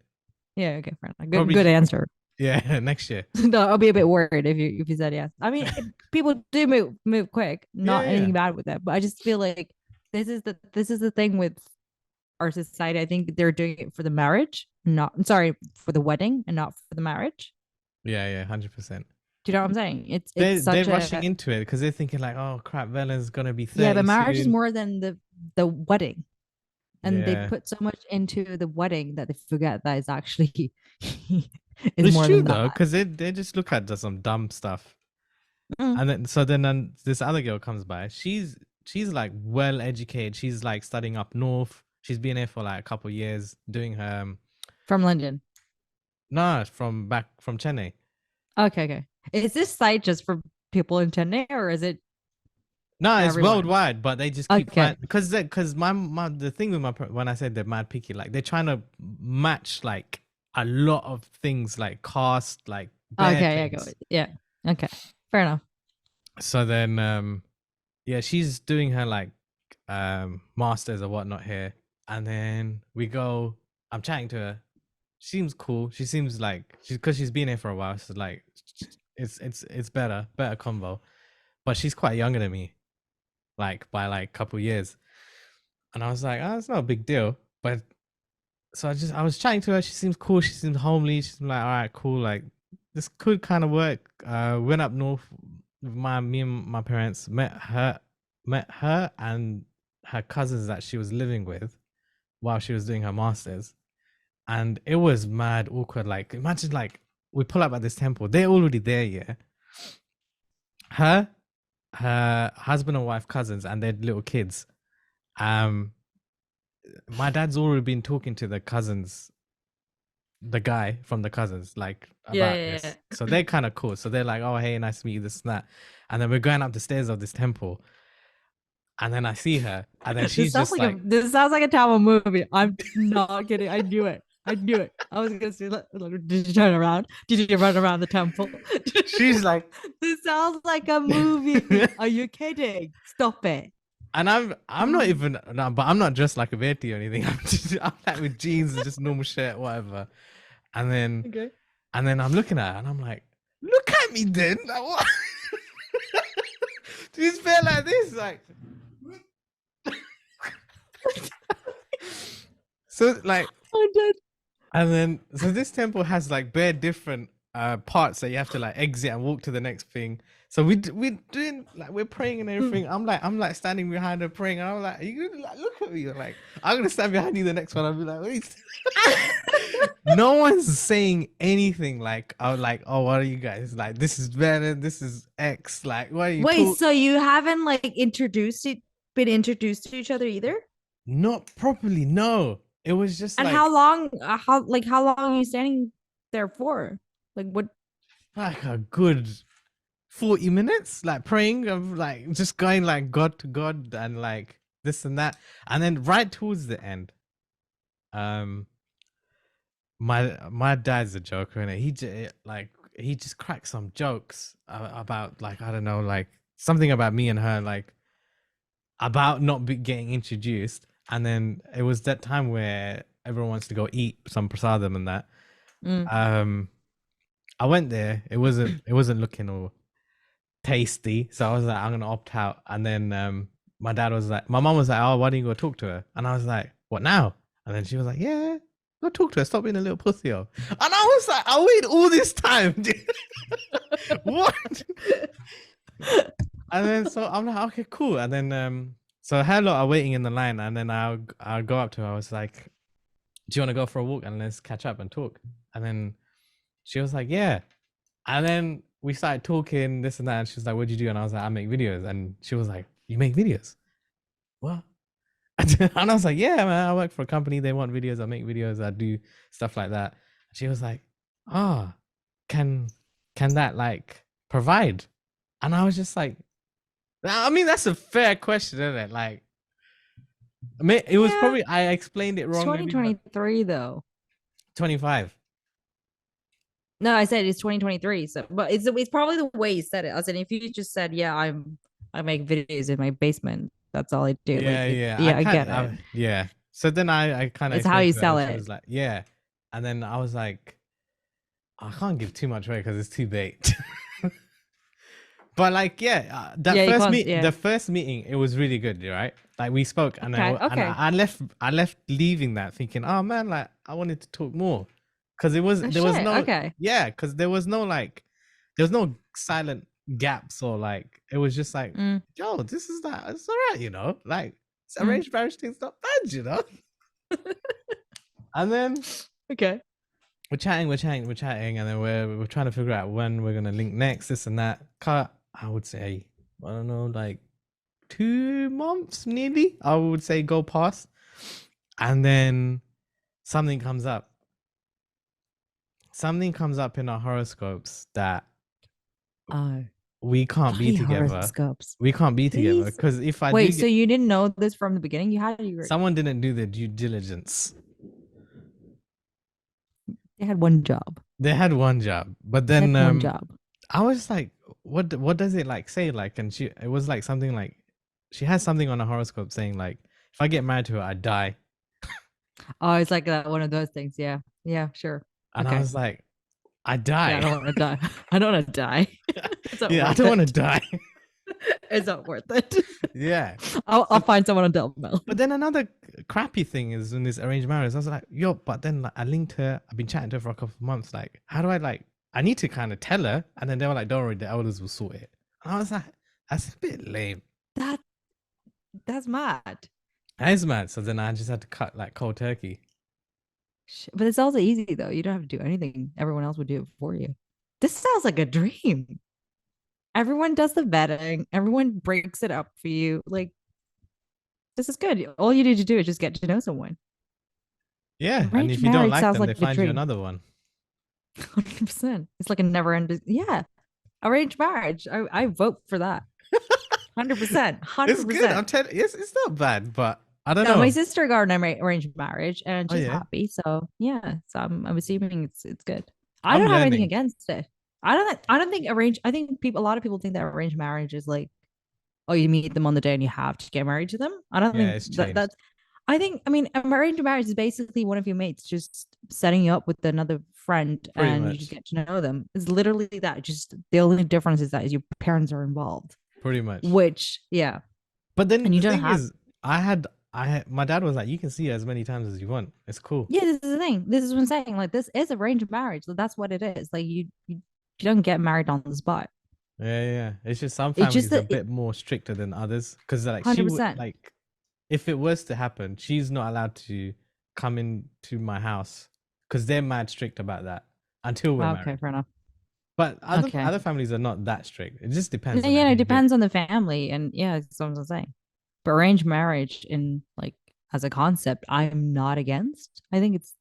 Yeah, okay, fair enough.
Probably-
Good answer.
Yeah, next year.
No, I'll be a bit worried if you said yes. I mean, people do move quick. Not
Yeah,
anything
yeah.
bad with that, but I just feel like this is the thing with our society. I think they're doing it for the marriage, not sorry for the wedding, and not for the marriage.
Yeah, 100%.
Do you know what I'm saying? It's
They're
such
rushing
a
into it because they're thinking like, oh crap, Velan's gonna be 30
yeah. But marriage is
soon.
more than the wedding, and they
Yeah.
put so much into the wedding that they forget that it's actually is
It's
more
true
than
though,
that.
because they just look at some dumb stuff. And then this other girl comes by. She's like well educated. She's like studying up north. She's been here for like a couple of years doing her
From London.
no, from Chennai.
Okay. Is this site just for people in Chennai, or is it?
No, it's
everyone?
worldwide, but they just keep
Okay.
because the thing with when I said they're mad picky, like they're trying to match like a lot of things, like caste, like bare
Okay,
things.
yeah. Okay, fair enough.
So then yeah, she's doing her like masters or whatnot here, and then I'm chatting to her. She seems cool. She seems like she's been here for a while, so like it's better convo, but she's quite younger than me, like by like a couple years. And I was like, oh, it's not a big deal. But so I was chatting to her. She seems cool. She seems homely. She's like, all right, cool. Like this could kind of work. Went up north with me and my parents, met her and her cousins that she was living with while she was doing her masters. And it was mad awkward. Like imagine like we pull up at this temple. They're already there, yeah. Her husband and wife, cousins, and their little kids. My dad's already been talking to the cousins, the guy from the cousins, like about this.
Yeah.
So they're kind of cool. So they're like, oh hey, nice to meet you, this and that. And then we're going up the stairs of this temple. And then I see her, and then she's just like,
this sounds like a Tamil movie. I'm not kidding. I knew it. I was gonna say, did you turn around? Did you run around the temple?
she's like,
this sounds like a movie. Are you kidding? Stop it.
and I'm not even no, but I'm not dressed like a Betty or anything. I'm like with jeans and just normal shirt, whatever. And then I'm looking at her and I'm like, look at me then. Like, what? Do you feel like this? Like so like
I'm dead.
and then so this temple has like bare different parts that you have to like exit and walk to the next thing. So we're doing like we're praying and everything. I'm like standing behind her praying, and I'm like, are you gonna like look at me? Like I'm gonna stand behind you the next one. I'll be like, wait. No one's saying anything. Like I was like, oh, what are you guys like? This is better. This is X. Like what are you?
Wait, so you haven't like been introduced to each other either?
Not properly. No, it was just.
And
like,
how long? How long are you standing there for? Like what?
Like a good 40 minutes, like praying, of like just going like God to God and like this and that. And then right towards the end, my dad's a joker, and he just cracks some jokes about like I don't know, like something about me and her, like about not getting introduced. And then it was that time where everyone wants to go eat some prasadam and that.
Mm.
I went there. It wasn't looking all tasty, so I was like, I'm gonna opt out. And then my mom was like, oh, why don't you go talk to her? And I was like, what now? And then she was like, yeah, go talk to her. Stop being a little pussy. And I was like, I waited all this time. What? And then so I'm like, okay, cool. And then so her lot are waiting in the line, and then I'll go up to her. I was like, do you want to go for a walk and let's catch up and talk? And then she was like, yeah. And then we started talking this and that, and she was like, what do you do? And I was like, I make videos. And she was like, you make videos? What? And I was like, yeah, man, I work for a company. They want videos. I make videos. I do stuff like that. And she was like, can that like provide? And I was just like, I mean, that's a fair question, isn't it? Like, I mean, it was probably, I explained it wrong.
2023 though.
25.
No, I said it's 2023. So, but it's probably the way you said it. As in, if you just said, yeah, I make videos in my basement. That's all I do.
Yeah,
I get it.
Yeah. So then I kind of.
It's how you sell it.
She was like, yeah. And then I was like, I can't give too much away because it's too late. But like, the first meeting, it was really good, right? Like we spoke, and I left leaving that thinking, oh man, like I wanted to talk more, because there was no silent gaps, or like it was just like, yo, this is that, it's all right, you know, like it's arranged marriage thing's not bad, you know. And then we're chatting, and then we're trying to figure out when we're gonna link next, this and that. I would say, I don't know, like 2 months nearly, I would say, go past. And then something comes up in our horoscopes that we can't be together.
Horoscopes.
We can't be together because if I
so you didn't know this from the beginning?
Someone didn't do the due diligence.
They had one job.
But then I was like, what does it like say? Like, and it was like something like, she has something on a horoscope saying like, if I get married to her, I die.
Oh, it's like one of those things. Yeah, sure.
And I was like, I die.
Yeah, I don't want to die. I don't want to die.
I don't want to die.
It's not worth it.
Yeah.
I'll find someone on Delmel.
But then another crappy thing is in this arranged marriage, I was like, yo, but then like, I linked her. I've been chatting to her for a couple of months. Like, how do I need to kind of tell her. And then they were like, don't worry, the elders will sort it. And I was like, that's a bit lame.
That's mad.
That is mad. So then I just had to cut like cold turkey.
But it's also easy though. You don't have to do anything. Everyone else would do it for you. This sounds like a dream. Everyone does the vetting. Everyone breaks it up for you. Like, this is good. All you need to do is just get to know someone.
Yeah. And if you don't like them, they find you another one.
100%. It's like a never ending. Yeah. Arranged marriage. I vote for that. 100%. 100%.
It's good. I'm telling you, it's not bad, but I don't know.
My sister got an arranged marriage and she's happy. So yeah. So I'm assuming it's good. I don't have anything against it. I don't think I think a lot of people think that arranged marriage is like, oh, you meet them on the day and you have to get married to them. I don't think that's I mean, arranged marriage is basically one of your mates just setting you up with another friend and you just get to know them. It's literally that. Just the only difference is that your parents are involved.
Pretty much.
Which, yeah.
But then the thing is, my dad was like, you can see her as many times as you want. It's cool.
Yeah, this is the thing. This is what I'm saying. Like, this is arranged marriage. So that's what it is. Like, you don't get married on the spot.
Yeah. It's just some families are a bit more stricter than others. Because like 100%. She would, like, if it was to happen, she's not allowed to come into my house because they're mad strict about that until we're married.
Okay, fair enough.
But other families are not that strict. It just depends.
Yeah, it depends on the family, and yeah, that's what I'm saying. But arranged marriage, in like as a concept, I'm not against. I think it's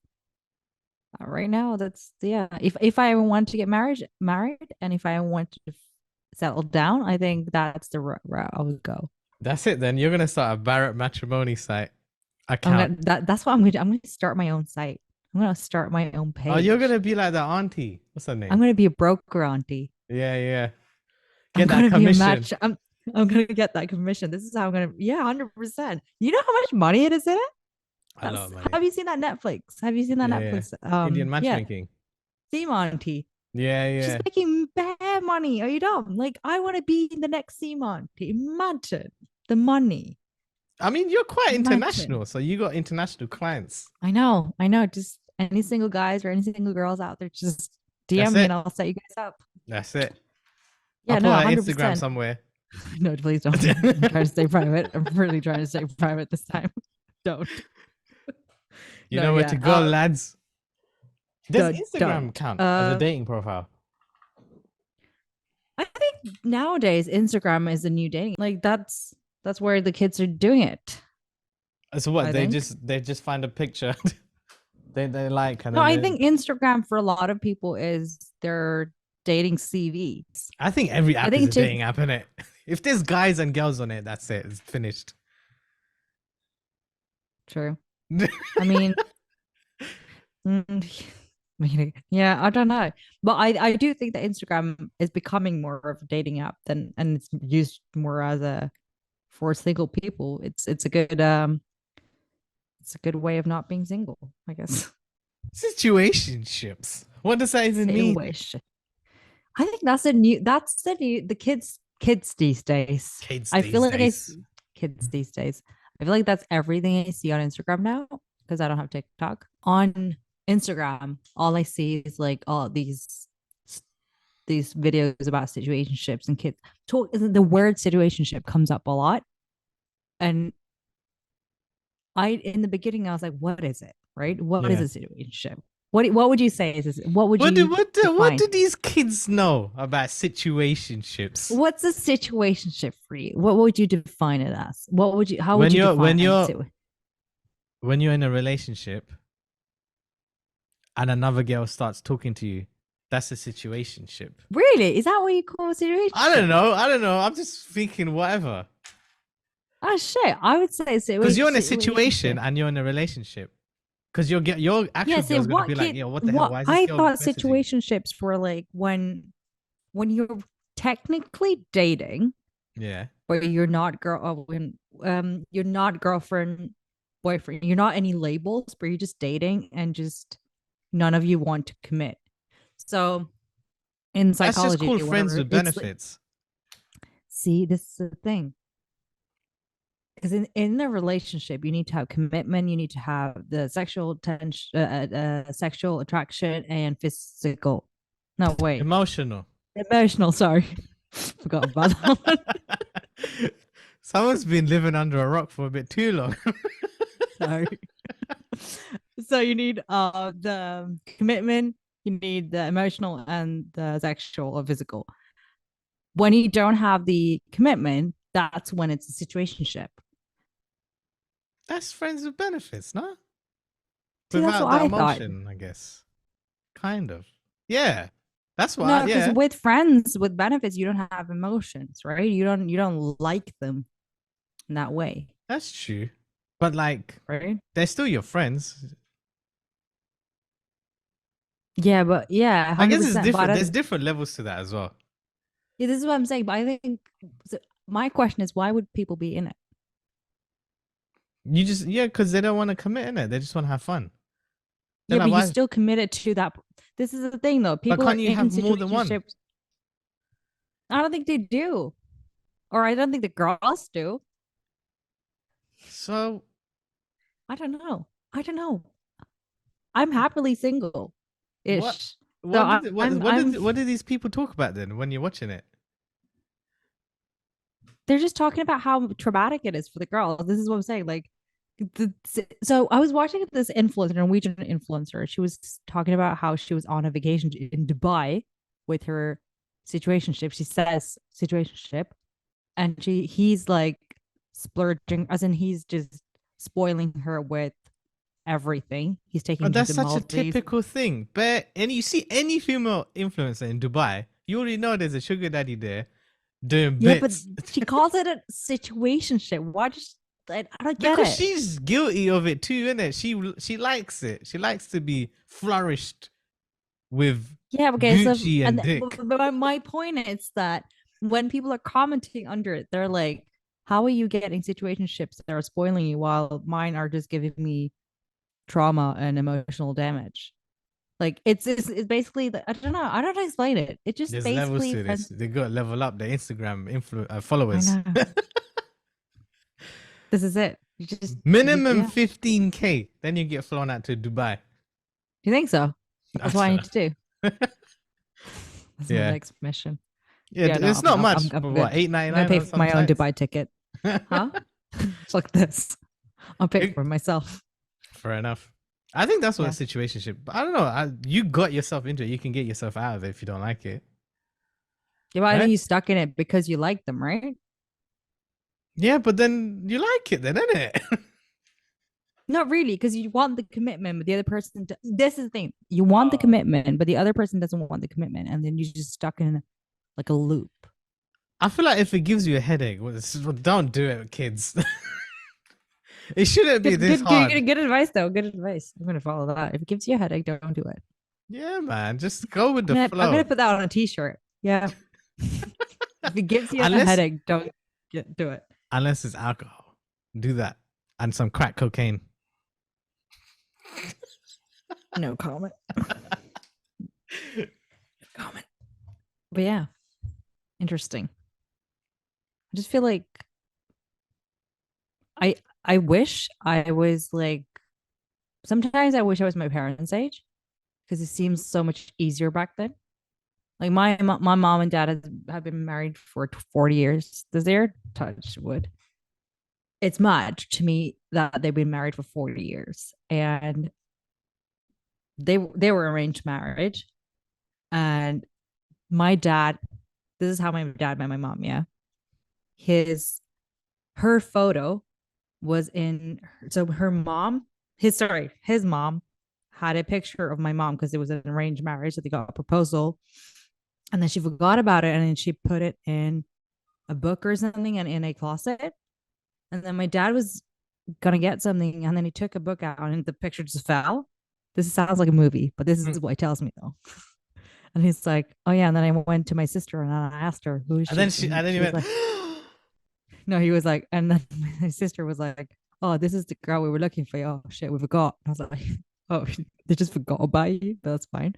right now. That's If I want to get married, and if I want to settle down, I think that's the route I would go.
That's it. Then you're gonna start a Barrett matrimony site account.
That's what I'm gonna do. I'm gonna start my own site. I'm gonna start my own page.
Oh, you're gonna be like the auntie. What's her name?
I'm gonna be a broker auntie.
Yeah. Get that commission.
I'm gonna get that commission. This is how I'm gonna. Yeah, 100%. You know how much money it is in it?
A lot of money.
Have you seen that Netflix? Have you seen that
Yeah,
Netflix?
Indian
Yeah,
matchmaking.
Sea Monty.
Yeah,
She's
yeah.
making bad money. Are you dumb? Like, I want to be the next Sea Monty. Imagine the money.
I mean, you're quite
Imagine.
international, so you got international clients.
I know. Just any single guys or any single girls out there, just DM me and I'll set you guys up.
That's it.
Yeah,
I'll
no,
put our
100%.
Instagram somewhere.
No, please don't. I'm trying to stay private. I'm really trying to stay private this time. Don't.
You know where to go, lads. Does Instagram
don't.
count as a dating profile?
I think nowadays Instagram is a new dating. Like that's where the kids are doing it.
So what? They just find a picture. they like. And
no, I think Instagram for a lot of people is their dating CV.
I think every app is a dating app, isn't it? If there's guys and girls on it, that's it. It's finished.
True. I mean, yeah, I don't know, but I do think that Instagram is becoming more of a dating app and it's used more as for single people. It's a good way of not being single, I guess.
Situationships. What does that even mean?
I think that's the kids these days. I feel like kids these days. I feel like that's everything I see on Instagram now because I don't have TikTok. On Instagram, all I see is like all these videos about situationships and kids. The word situationship comes up a lot, and in the beginning I was like, "What is it? Right? What is a situationship? What would you say is this? What
do these kids know about situationships?
What's a situationship for you? What would you define it as? How would you define it?
When you're in a relationship and another girl starts talking to you, that's a situationship.
Really? Is that what you call a situation?
I don't know. I'm just thinking whatever.
Oh shit! I would say situation.
Because you're in a situation and you're in a relationship. Because your actual girl's gonna be like, yo, what the hell? Why is this girl
thought situationships were like when you're technically dating.
Yeah.
But you're not you're not girlfriend, boyfriend. You're not any labels, but you're just dating and just none of you want to commit. So in psychology,
that's just called friends with benefits.
See, this is the thing. Because in a relationship, you need to have commitment. You need to have the sexual tension, sexual attraction, and physical. No, wait.
Emotional.
Sorry, forgot about that one.
Someone's been living under a rock for a bit too long.
Sorry. So you need the commitment. You need the emotional and the sexual or physical. When you don't have the commitment, that's when it's a situationship.
That's friends with benefits, no?
See,
without that emotion, I guess. Kind of. Yeah. That's why.
No, because with friends with benefits, you don't have emotions, right? You don't like them in that way.
That's true. But like,
right?
They're still your friends.
Yeah, but yeah,
I guess it's different. There's different levels to that as well.
Yeah, this is what I'm saying. But I think my question is, why would people be in it?
Because they don't want to commit in it. They just want to have fun.
They're but you're still committed to that. This is the thing, though. People
can't you have more than one?
I don't think they do, or I don't think the girls do.
So,
I don't know. I'm happily single. Ish.
What do these people talk about then when you're watching it?
They're just talking about how traumatic it is for the girls. This is what I'm saying. Like, so I was watching this influencer, Norwegian influencer. She was talking about how she was on a vacation in Dubai with her situationship. She says situationship, and he's like splurging, as in he's just spoiling her with everything. He's taking.
That's such a typical thing. And you see any female influencer in Dubai, you already know there's a sugar daddy there. Doing bits.
But she calls it a situationship. Why just I don't get it.
Because she's guilty of it too, isn't it? She likes it. She likes to be flourished with Gucci and dick.
But my point is that when people are commenting under it, they're like, how are you getting situationships that are spoiling you while mine are just giving me trauma and emotional damage? Like it's basically I don't know. I don't know how to explain it. It just
There's levels
basically
to this. They got to level up their Instagram
I
followers.
know. This is it. You just
Minimum
yeah.
15K. Then you get flown out to Dubai.
Do you think so? That's what I need to do. That's my
Yeah.
next mission.
Yeah,
No,
it's not much.
I'm
But
good.
what,
I'm gonna
$8.99
pay
on
for
some
my own
sites?
Dubai ticket. Huh? It's like this. I'll pay for it myself.
Fair enough. I think that's what
Yeah.
a situationship. I don't know. You got yourself into it. You can get yourself out of it if you don't like it.
Yeah, but I
Right?
think you stuck in it because you like them, right?
Yeah, but then you like it, then, isn't it?
Not really, because you want the commitment, but the other person. This is the thing: you want the commitment, but the other person doesn't want the commitment, and then you're just stuck in like a loop.
I feel like if it gives you a headache, don't do it, kids. It shouldn't be this hard.
Good advice, though. Good advice. I'm gonna follow that. If it gives you a headache, don't do it.
Yeah, man. Just go with the
I'm
flow.
gonna put that on a T-shirt. Yeah. If it gives you a headache, don't do it.
Unless it's alcohol. Do that. And some crack cocaine.
No comment. Comment. But yeah, interesting. I just feel like I wish I was like. Sometimes I wish I was my parents' age because it seems so much easier back then. Like my mom and dad have been married for 40 years. Does their touch wood? It's mad to me that they've been married for 40 years and they were arranged marriage. And my dad, this is how my dad met my mom. Yeah, her photo was in. So her mom, his mom had a picture of my mom because it was an arranged marriage. So they got a proposal, and then she forgot about it, and then she put it in a book or something and in a closet. And then my dad was gonna get something, and then he took a book out, and the picture just fell. This sounds like a movie, but this is what he tells me though. And he's like, "Oh yeah." And then I went to my sister and I asked her, "Who is she?"
And then he went,
like, "No." He was like, and then my sister was like, "Oh, this is the girl we were looking for." Oh shit, we forgot. I was like, "Oh, they just forgot about you." But that's fine.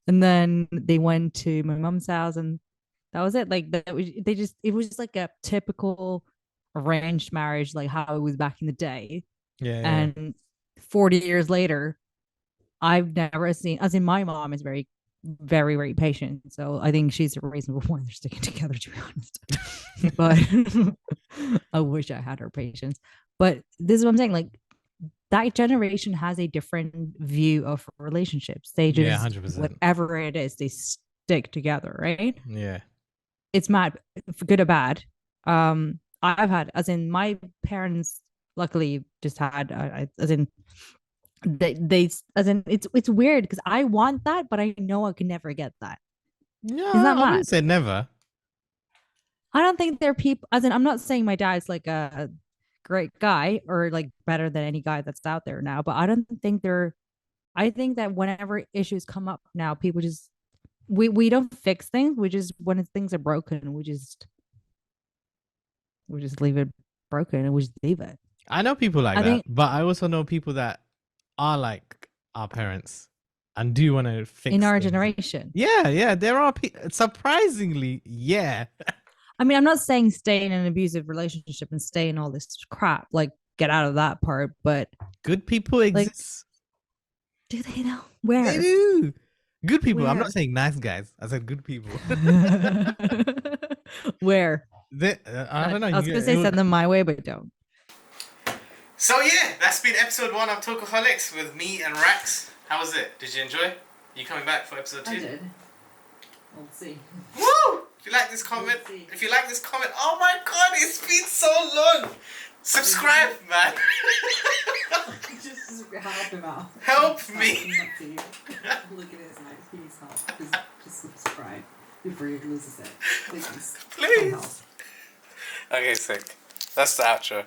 And then they went to my mom's house, and that was it. Like it was just like a typical arranged marriage, like how it was back in the day.
yeah.
And 40 years later, I've never seen, as in my mom is very, very, very patient. So I think she's the reason why they're sticking together, to be honest. But I wish I had her patience. But this is what I'm saying. Like that generation has a different view of relationships. They just,
100%.
whatever it is, they stick together, right?
Yeah.
It's mad, for good or bad. I've had, as in my parents, luckily just had, as in they as in it's weird because I want that, but I know I can never get that.
No,
Isn't that
I
mad?
wouldn't say never.
I don't think they're people, as in I'm not saying my dad's like a great guy or like better than any guy that's out there now, but I don't think I think that whenever issues come up now, people just we don't fix things. We just, when things are broken, we just leave it broken and we just leave it.
I know people like that, but I also know people that are like our parents and do want to fix
in our
things.
generation.
Yeah, there are surprisingly, yeah.
I mean, I'm not saying stay in an abusive relationship and stay in all this crap, like get out of that part, but
good people exist.
Do they know? Where?
They do. Good people.
Where?
I'm not saying nice guys. I said good people.
Where?
I don't know.
I was going to say send them my way, but don't.
So yeah, that's been episode 1 of Talkaholics with me and Rax. How was it? Did you enjoy? You coming back for episode 2?
I did. We'll see.
Woo! If you like this comment, oh my god, it's been so long. Subscribe, man.
Just help him out.
Help me.
Look at his eyes. He needs help. Just subscribe before he loses it. Please.
Please. Okay, sick. That's the outro.